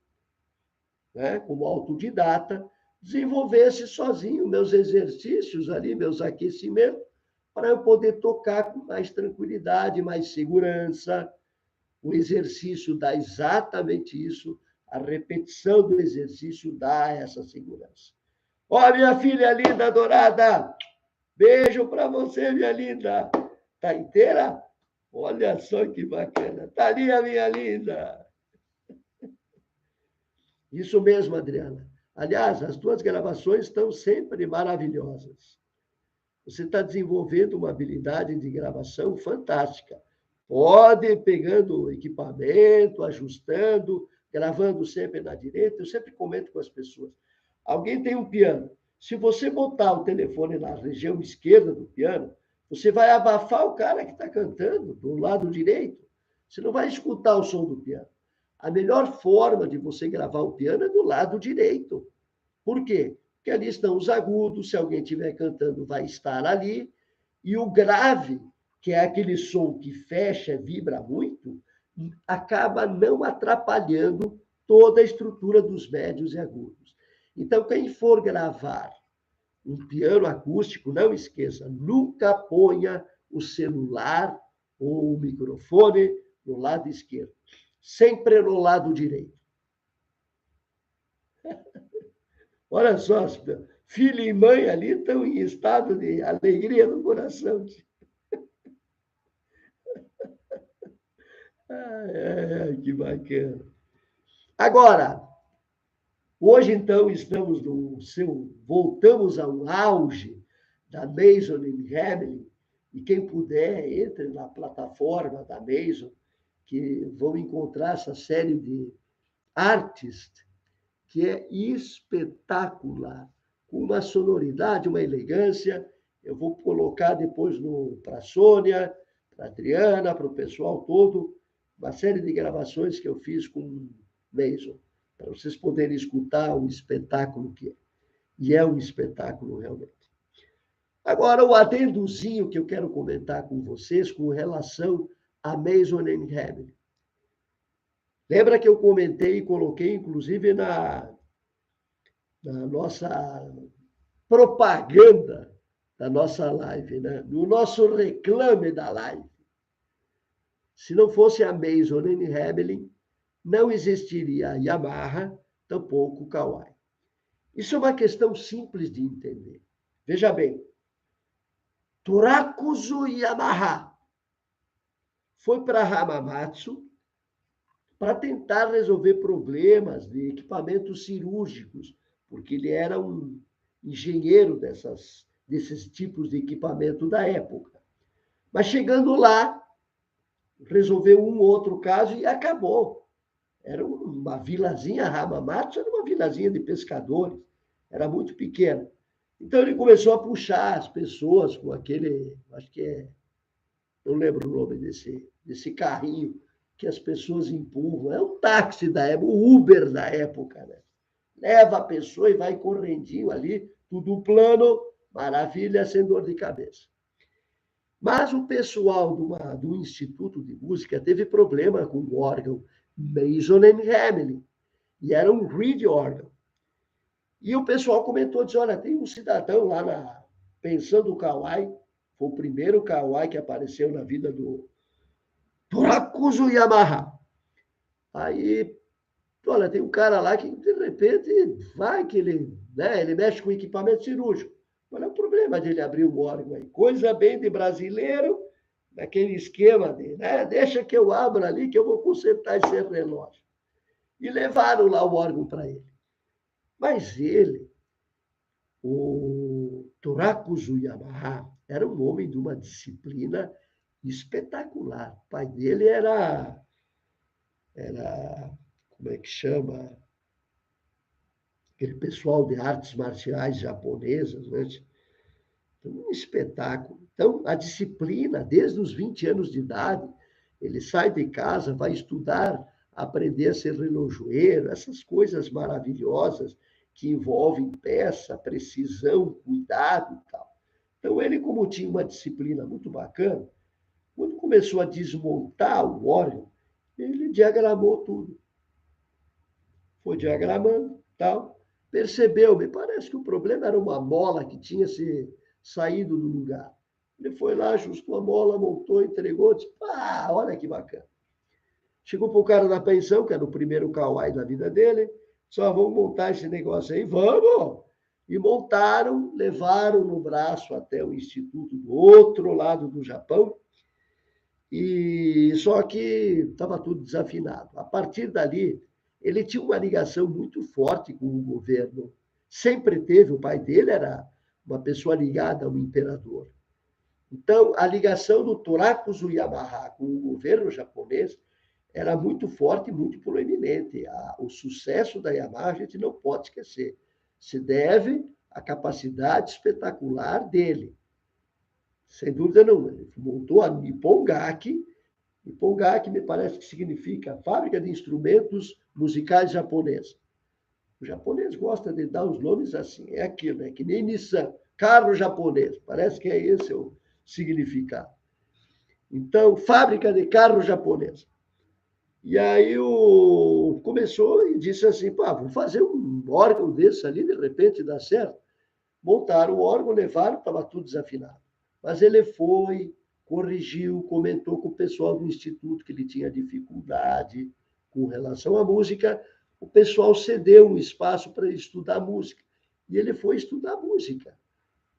né, como autodidata, desenvolvesse sozinho meus exercícios ali, meus aquecimentos, para eu poder tocar com mais tranquilidade, mais segurança. O exercício dá exatamente isso, a repetição do exercício dá essa segurança. Ó, minha filha linda, adorada, beijo para você, minha linda. Tá inteira? Olha só que bacana. Tá ali a minha linda. Isso mesmo, Adriana. Aliás, as tuas gravações estão sempre maravilhosas. Você está desenvolvendo uma habilidade de gravação fantástica. Pode ir pegando o equipamento, ajustando, gravando sempre na direita. Eu sempre comento com as pessoas. Alguém tem um piano. Se você botar o telefone na região esquerda do piano, você vai abafar o cara que está cantando do lado direito. Você não vai escutar o som do piano. A melhor forma de você gravar o piano é do lado direito. Por quê? Porque ali estão os agudos, se alguém estiver cantando, vai estar ali. E o grave, que é aquele som que fecha, vibra muito, acaba não atrapalhando toda a estrutura dos médios e agudos. Então, quem for gravar um piano acústico, não esqueça, nunca ponha o celular ou o microfone no lado esquerdo, sempre no lado direito. Olha só, filho e mãe ali estão em estado de alegria no coração. Que bacana. Agora, hoje, então, voltamos ao auge da Mason Hamlin, e quem puder, entre na plataforma da Mason, que vão encontrar essa série de Artist, que é espetacular, com uma sonoridade, uma elegância. Eu vou colocar depois para a Sônia, para a Adriana, para o pessoal todo, uma série de gravações que eu fiz com Mason, para vocês poderem escutar o espetáculo que é. E é um espetáculo realmente. Agora, o adendozinho que eu quero comentar com vocês com relação a Mason Hamlin. Lembra que eu comentei e coloquei, inclusive, na nossa propaganda da nossa live, né? No nosso reclame da live. Se não fosse a Mason Hamlin, não existiria a Yamaha, tampouco o Kawai. Isso é uma questão simples de entender. Veja bem, Turakuzo Yamaha foi para Hamamatsu para tentar resolver problemas de equipamentos cirúrgicos, porque ele era um engenheiro desses tipos de equipamento da época. Mas chegando lá, resolveu um outro caso e acabou. Era uma vilazinha, Hamamatsu era uma vilazinha de pescadores, era muito pequena. Então ele começou a puxar as pessoas com aquele, acho que não lembro o nome desse carrinho que as pessoas empurram. É um táxi da época, o Uber da época, né? Leva a pessoa e vai correndinho ali, tudo plano, maravilha, sem dor de cabeça. Mas o pessoal do Instituto de Música teve problema com o órgão Mason Hamlin, e era um reed órgão. E o pessoal comentou, disse, olha, tem um cidadão lá pensando o Kawai, foi o primeiro Kawai que apareceu na vida do Turakuzo Yamaha. Aí, olha, tem um cara lá que, de repente, vai que ele mexe com equipamento cirúrgico. Qual é o problema dele abrir um órgão aí? Coisa bem de brasileiro, naquele esquema de, né? Deixa que eu abra ali, que eu vou consertar esse relógio. E levaram lá o órgão para ele. Mas ele, o Turakuzo Yamaha, era um homem de uma disciplina espetacular. O pai dele era como é que chama? Aquele pessoal de artes marciais japonesas, né? Um espetáculo. Então, a disciplina, desde os 20 anos de idade, ele sai de casa, vai estudar, aprender a ser relojoeiro, essas coisas maravilhosas que envolvem peça, precisão, cuidado e tal. Então, ele, como tinha uma disciplina muito bacana, quando começou a desmontar o órgão, ele diagramou tudo. Foi diagramando, tal. Percebeu, me parece que o problema era uma mola que tinha se saído do lugar. Ele foi lá, ajustou a mola, montou, entregou, disse, olha que bacana. Chegou para o cara da pensão, que era o primeiro Kawai da vida dele, só vamos montar esse negócio aí, vamos! E montaram, levaram no braço até o instituto do outro lado do Japão, e só que estava tudo desafinado. A partir dali, ele tinha uma ligação muito forte com o governo. Sempre teve, o pai dele era uma pessoa ligada ao imperador. Então, a ligação do Turakuzo Yamaha com o governo japonês era muito forte e muito proeminente. O sucesso da Yamaha a gente não pode esquecer. Se deve à capacidade espetacular dele. Sem dúvida não. Ele montou a Nippon Gaki. Nippon Gaki me parece que significa Fábrica de Instrumentos Musicais Japonesa. O japonês gosta de dar os nomes assim. É aquilo, né? Que nem Nissan, carro japonês. Parece que é esse o significado. Então, fábrica de carro japonesa. E aí começou e disse assim, vou fazer um órgão desse ali, de repente dá certo. Montaram o órgão, levaram, estava tudo desafinado. Mas ele foi, corrigiu, comentou com o pessoal do instituto que ele tinha dificuldade com relação à música. O pessoal cedeu um espaço para ele estudar música. E ele foi estudar música.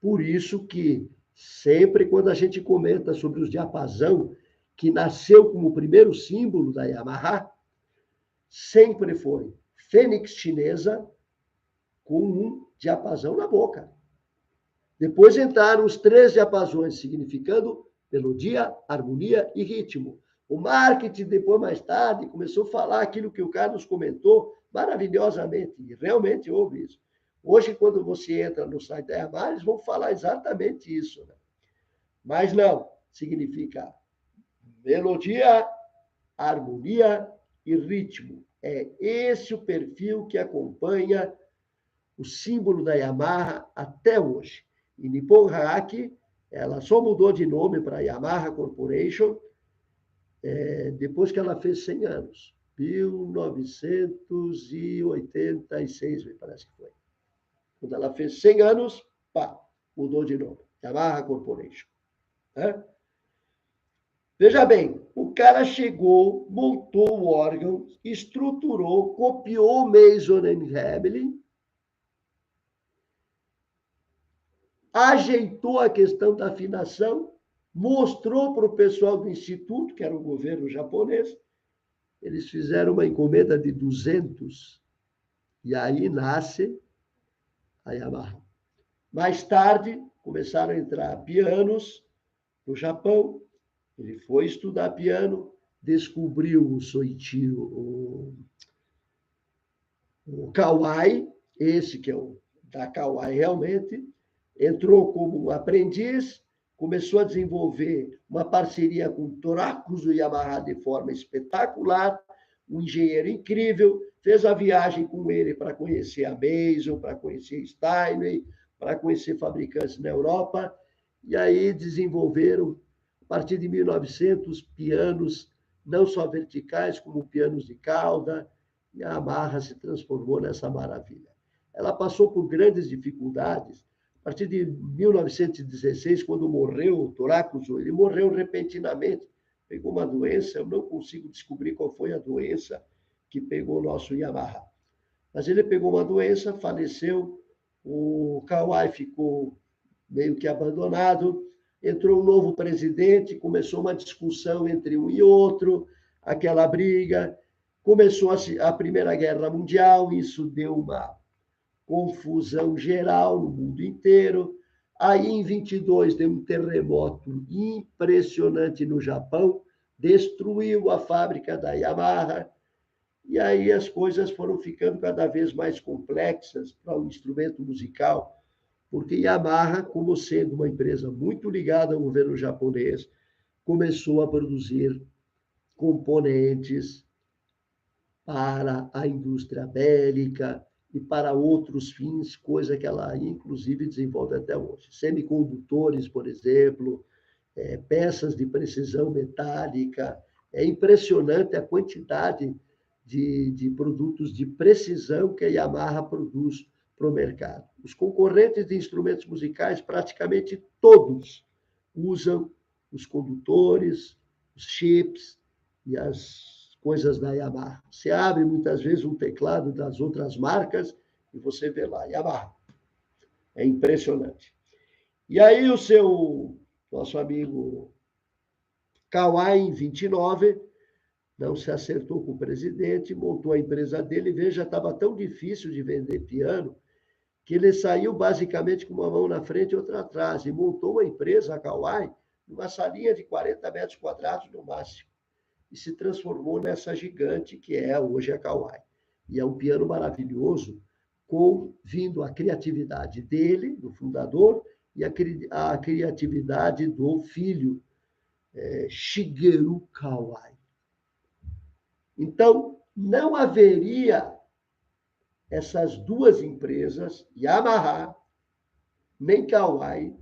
Por isso que sempre quando a gente comenta sobre os diapasão, que nasceu como o primeiro símbolo da Yamaha, sempre foi fênix chinesa com um diapasão na boca. Depois entraram os 3 diapasões, significando melodia, harmonia e ritmo. O marketing, depois, mais tarde, começou a falar aquilo que o Carlos comentou maravilhosamente, e realmente houve isso. Hoje, quando você entra no site da Yamaha, eles vão falar exatamente isso. Né? Mas não, significa melodia, harmonia e ritmo. É esse o perfil que acompanha o símbolo da Yamaha até hoje. E Nippon Hack, ela só mudou de nome para Yamaha Corporation depois que ela fez 100 anos. 1986, me parece que foi. Quando ela fez 100 anos, pá, mudou de nome. Yamaha Corporation. Né? Veja bem, o cara chegou, montou o órgão, estruturou, copiou Mason & Hamlin, ajeitou a questão da afinação, mostrou para o pessoal do instituto, que era o governo japonês, eles fizeram uma encomenda de 200, e aí nasce a Yamaha. Mais tarde, começaram a entrar pianos no Japão, ele foi estudar piano, descobriu o Soichiro, o Kawai, esse que é o da Kawai realmente, entrou como aprendiz, começou a desenvolver uma parceria com Torakuzo Yamaha de forma espetacular, um engenheiro incrível, fez a viagem com ele para conhecer a Mason, para conhecer Steinway, para conhecer fabricantes na Europa, e aí desenvolveram, a partir de 1900, pianos não só verticais, como pianos de cauda, e a Yamaha se transformou nessa maravilha. Ela passou por grandes dificuldades. A partir de 1916, quando morreu o Torakuzo, ele morreu repentinamente. Pegou uma doença, eu não consigo descobrir qual foi a doença que pegou o nosso Yamaha. Mas ele pegou uma doença, faleceu, o Kawai ficou meio que abandonado, entrou um novo presidente, começou uma discussão entre um e outro, aquela briga, começou a Primeira Guerra Mundial, isso deu uma confusão geral no mundo inteiro. Aí, em 22, deu um terremoto impressionante no Japão, destruiu a fábrica da Yamaha, e aí as coisas foram ficando cada vez mais complexas para o instrumento musical, porque Yamaha, como sendo uma empresa muito ligada ao governo japonês, começou a produzir componentes para a indústria bélica e para outros fins, coisa que ela, inclusive, desenvolve até hoje. Semicondutores, por exemplo, peças de precisão metálica. É impressionante a quantidade de produtos de precisão que a Yamaha produz para o mercado. Os concorrentes de instrumentos musicais, praticamente todos, usam os condutores, os chips e as coisas da Yamaha. Você abre muitas vezes um teclado das outras marcas e você vê lá, Yamaha. É impressionante. E aí o nosso amigo Kawai, em 29, não se acertou com o presidente, montou a empresa dele, veja, estava tão difícil de vender piano, que ele saiu basicamente com uma mão na frente e outra atrás, e montou uma empresa, a Kawai, numa salinha de 40 metros quadrados no máximo, e se transformou nessa gigante que é hoje a Kawai. E é um piano maravilhoso, vindo a criatividade dele, do fundador, e a criatividade do filho, Shigeru Kawai. Então, não haveria essas duas empresas, Yamaha nem Kawai,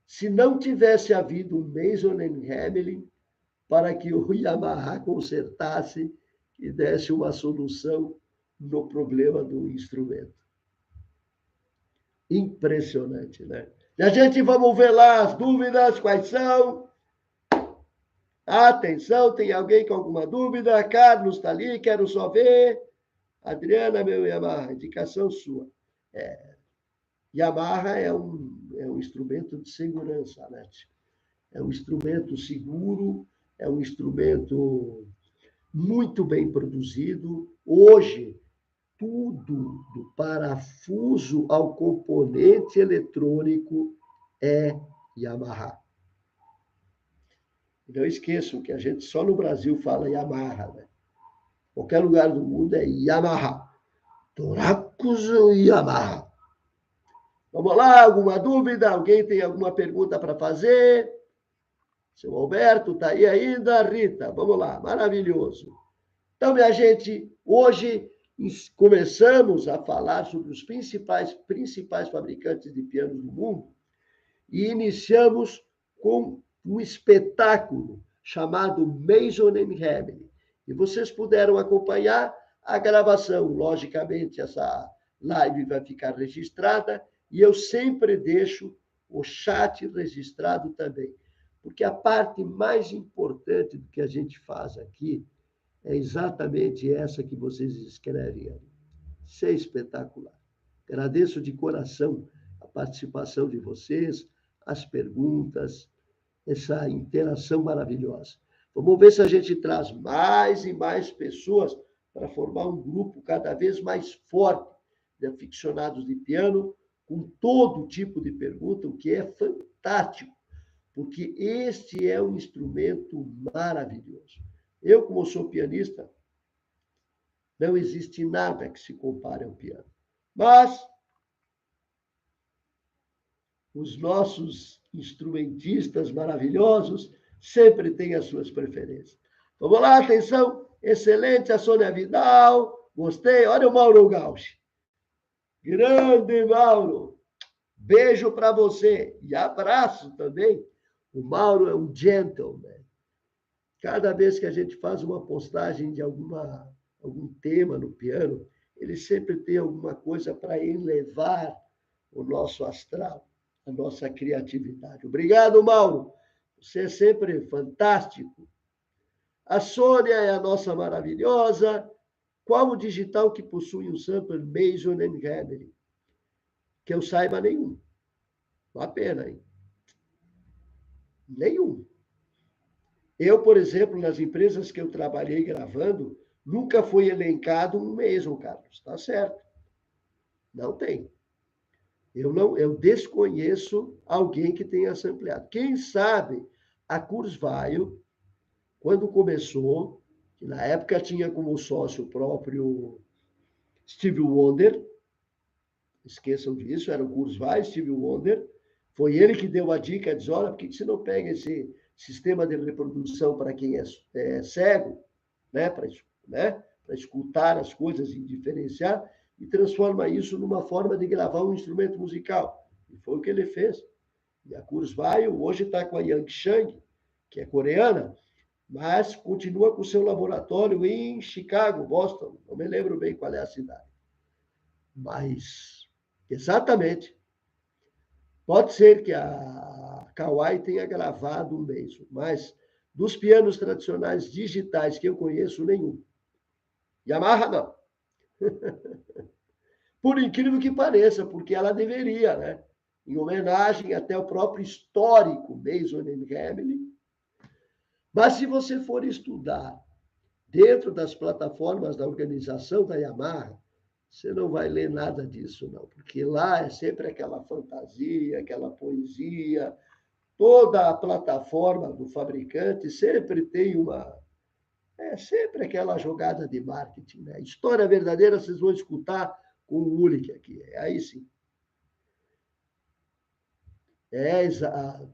se não tivesse havido um Mason & Hamlin para que o Yamaha consertasse e desse uma solução no problema do instrumento. Impressionante, né? E a gente vamos ver lá as dúvidas, quais são. Atenção, tem alguém com alguma dúvida? Carlos está ali, quero só ver. Adriana, meu Yamaha, indicação sua. Yamaha é um instrumento de segurança, né? É um instrumento seguro, é um instrumento muito bem produzido. Hoje, tudo do parafuso ao componente eletrônico é Yamaha. Não esqueçam que a gente só no Brasil fala Yamaha, né? Qualquer lugar do mundo é Yamaha. Torakuzo Yamaha. Vamos lá, alguma dúvida? Alguém tem alguma pergunta para fazer? Seu Alberto, está aí ainda? Rita, vamos lá, maravilhoso. Então, minha gente, hoje começamos a falar sobre os principais fabricantes de pianos do mundo e iniciamos com um espetáculo chamado Mason & Hamlin. E vocês puderam acompanhar a gravação. Logicamente, essa live vai ficar registrada e eu sempre deixo o chat registrado também, porque a parte mais importante do que a gente faz aqui é exatamente essa que vocês escrevem ali. Isso é espetacular. Agradeço de coração a participação de vocês, as perguntas, essa interação maravilhosa. Vamos ver se a gente traz mais e mais pessoas para formar um grupo cada vez mais forte de aficionados de piano, com todo tipo de pergunta, o que é fantástico, porque este é um instrumento maravilhoso. Eu, como sou pianista, não existe nada que se compare ao piano. Mas os nossos instrumentistas maravilhosos sempre têm as suas preferências. Vamos lá, atenção. Excelente, a Sônia Vidal. Gostei. Olha o Mauro Gauchi. Grande Mauro. Beijo para você. E abraço também. O Mauro é um gentleman. Cada vez que a gente faz uma postagem de algum tema no piano, ele sempre tem alguma coisa para elevar o nosso astral, a nossa criatividade. Obrigado, Mauro. Você é sempre fantástico. A Sônia é a nossa maravilhosa. Qual o digital que possui um sampler Mason & Hamlin? Que eu saiba, nenhum. Uma pena, hein? Nenhum. Eu, por exemplo, nas empresas que eu trabalhei gravando, nunca foi elencado um Mason, Carlos. Está certo. Não tem. Eu desconheço alguém que tenha sampleado. Quem sabe a Kurzweil, quando começou, que na época tinha como sócio o próprio Steve Wonder, esqueçam disso, era o Kurzweil, Steve Wonder, foi ele que deu a dica, diz, olha, por que você não pega esse sistema de reprodução para quem é cego, né, para escutar as coisas e diferenciar, e transforma isso numa forma de gravar um instrumento musical. E foi o que ele fez. E a Kurzweil hoje está com a Yangshang, que é coreana, mas continua com o seu laboratório em Chicago, Boston, não me lembro bem qual é a cidade. Mas, exatamente, pode ser que a Kawai tenha gravado um Mason, mas dos pianos tradicionais digitais que eu conheço, nenhum. Yamaha, não. Por incrível que pareça, porque ela deveria, né? Em homenagem até ao próprio histórico Mason & Hamlin. Mas se você for estudar dentro das plataformas da organização da Yamaha, você não vai ler nada disso, não, porque lá é sempre aquela fantasia, aquela poesia, toda a plataforma do fabricante sempre tem sempre aquela jogada de marketing, né? História verdadeira vocês vão escutar com o Ulrich aqui, aí sim.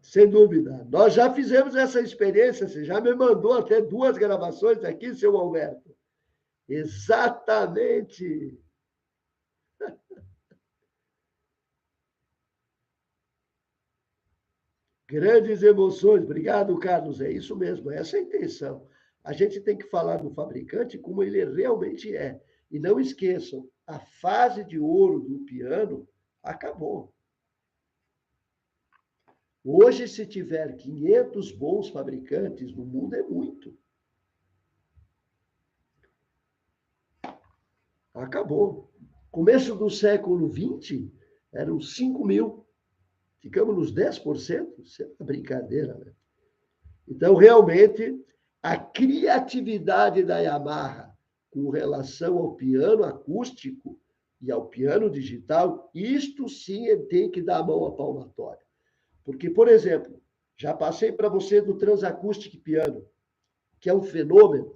Sem dúvida. Nós já fizemos essa experiência, você já me mandou até 2 gravações aqui, seu Alberto. Exatamente. Grandes emoções. Obrigado, Carlos. É isso mesmo, essa é a intenção. A gente tem que falar do fabricante como ele realmente é. E não esqueçam, a fase de ouro do piano acabou. Hoje, se tiver 500 bons fabricantes no mundo, é muito. Acabou. Começo do século XX, eram 5.000. Ficamos nos 10%? Isso é uma brincadeira, né? Então, realmente, A criatividade da Yamaha com relação ao piano acústico e ao piano digital, isto sim tem que dar a mão à palmatória. Porque, por exemplo, já passei para você do Transacoustic Piano, que é um fenômeno.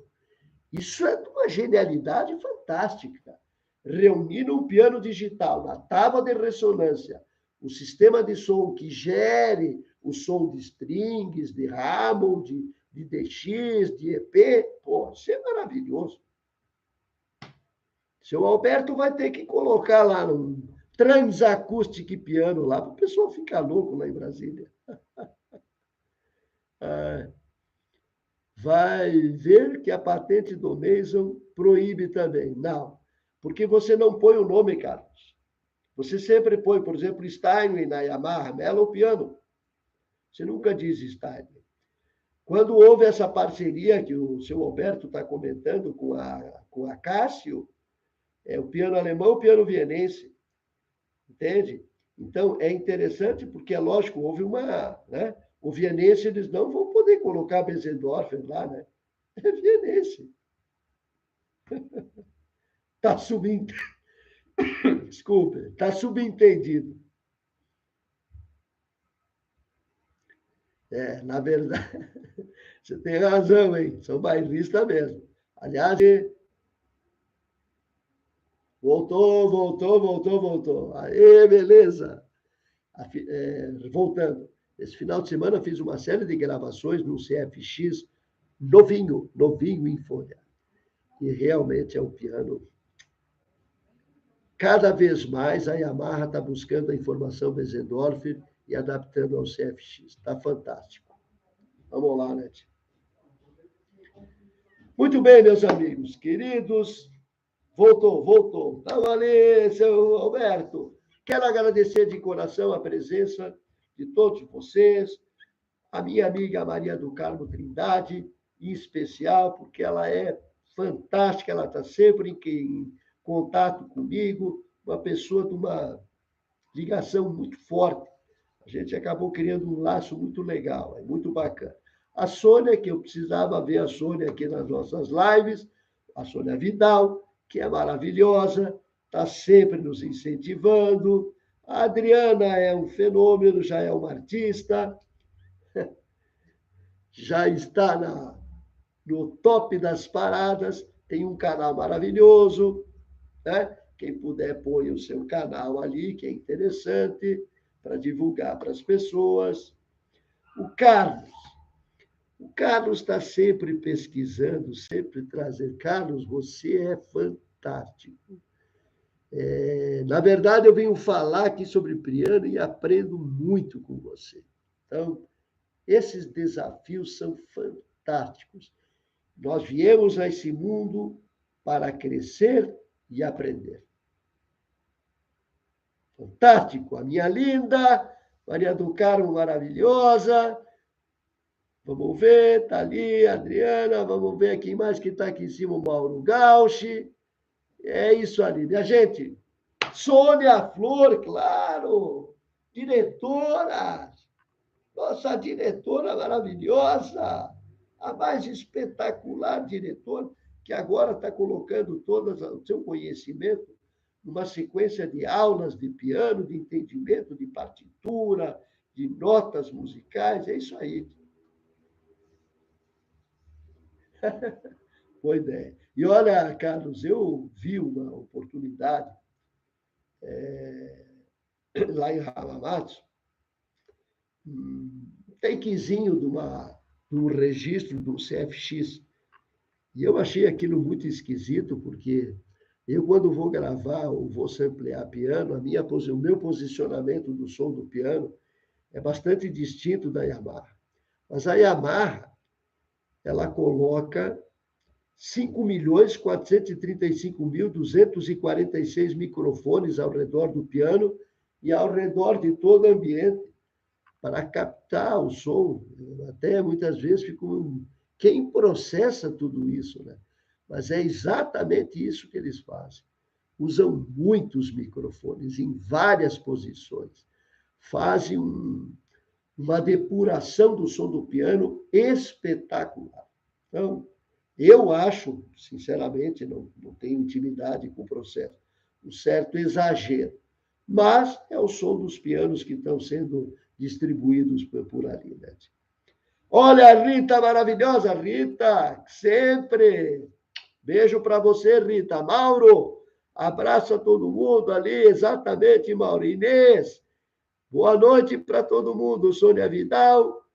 Isso é de uma genialidade fantástica. Reunir um piano digital na tábua de ressonância, o sistema de som que gere o som de strings, de Hammond, de DX, de EP, pô, isso é maravilhoso. Seu Alberto vai ter que colocar lá um Transacoustic Piano lá, para o pessoal ficar louco lá em Brasília. Vai ver que a patente do Mason proíbe também. Não, porque você não põe o nome, Carlos. Você sempre põe, por exemplo, Steinway na Yamaha, Mellow Piano. Você nunca diz Steinway. Quando houve essa parceria que o seu Alberto está comentando com a Cássio, é o piano alemão e o piano vienense. Entende? Então, é interessante porque, é lógico, houve uma... Né? O vienense, eles não vão poder colocar Benzendorfer lá, né? É vienense. Está subentendido. Desculpe, está subentendido. Na verdade, você tem razão, hein? São bairristas mesmo. Aliás, voltou. Aê, beleza. Voltando. Esse final de semana eu fiz uma série de gravações no CFX novinho em folha. E realmente é um piano. Cada vez mais a Yamaha está buscando a informação Benzendorfer e adaptando ao CFX. Está fantástico. Vamos lá, né? Muito bem, meus amigos queridos. Voltou. Tá valendo, seu Alberto. Quero agradecer de coração a presença de todos vocês, a minha amiga Maria do Carmo Trindade, em especial, porque ela é fantástica, ela está sempre em contato comigo, uma pessoa de uma ligação muito forte. A gente acabou criando um laço muito legal, é muito bacana. A Sônia, que eu precisava ver a Sônia aqui nas nossas lives, a Sônia Vidal, que é maravilhosa, está sempre nos incentivando. A Adriana é um fenômeno, já é uma artista, já está no top das paradas, tem um canal maravilhoso, né? Quem puder, põe o seu canal ali, que é interessante, para divulgar para as pessoas. O Carlos está sempre pesquisando, sempre trazendo. Carlos, você é fantástico. Na verdade, eu venho falar aqui sobre piano e aprendo muito com você. Então, esses desafios são fantásticos. Nós viemos a esse mundo para crescer e aprender. Fantástico. A minha linda, Maria do Carmo maravilhosa. Vamos ver, está ali, Adriana. Vamos ver quem mais que está aqui em cima, o Mauro Gauchi. É isso ali, minha gente. Sônia Flor, claro. Diretora. Nossa diretora maravilhosa. A mais espetacular diretora, que agora está colocando todo o seu conhecimento numa sequência de aulas de piano, de entendimento de partitura, de notas musicais. É isso aí. Boa ideia. E olha, Carlos, eu vi uma oportunidade lá em Hamamatsu, um takezinho do registro do CFX. E eu achei aquilo muito esquisito, porque eu, quando vou gravar ou vou samplear piano, o meu posicionamento do som do piano é bastante distinto da Yamaha. Mas a Yamaha, ela coloca 5.435.246 microfones ao redor do piano e ao redor de todo o ambiente para captar o som. Até muitas vezes fico... Quem processa tudo isso, né? Mas é exatamente isso que eles fazem. Usam muitos microfones em várias posições. Fazem uma depuração do som do piano espetacular. Então, eu acho, sinceramente, não tenho intimidade com o processo, um certo exagero. Mas é o som dos pianos que estão sendo distribuídos por ali, né? Olha, a Rita maravilhosa, Rita, sempre. Beijo para você, Rita. Mauro, abraço a todo mundo ali, exatamente, Mauro. Inês, boa noite para todo mundo. Sônia Vidal,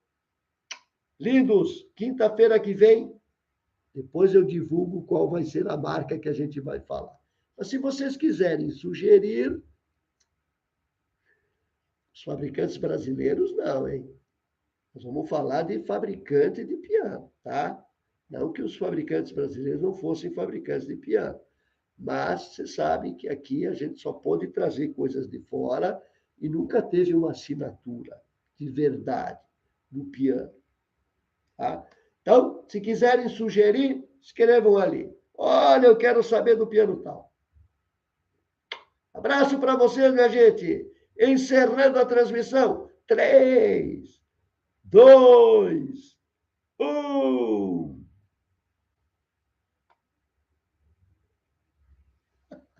lindos, quinta-feira que vem, depois eu divulgo qual vai ser a marca que a gente vai falar. Mas se vocês quiserem sugerir, os fabricantes brasileiros, não, hein? Nós vamos falar de fabricante de piano, tá? Não que os fabricantes brasileiros não fossem fabricantes de piano, mas você sabe que aqui a gente só pode trazer coisas de fora e nunca teve uma assinatura de verdade no piano, tá? Então, se quiserem sugerir, escrevam ali. Olha, eu quero saber do piano tal. Abraço para vocês, minha gente. Encerrando a transmissão. 3, 2, 1.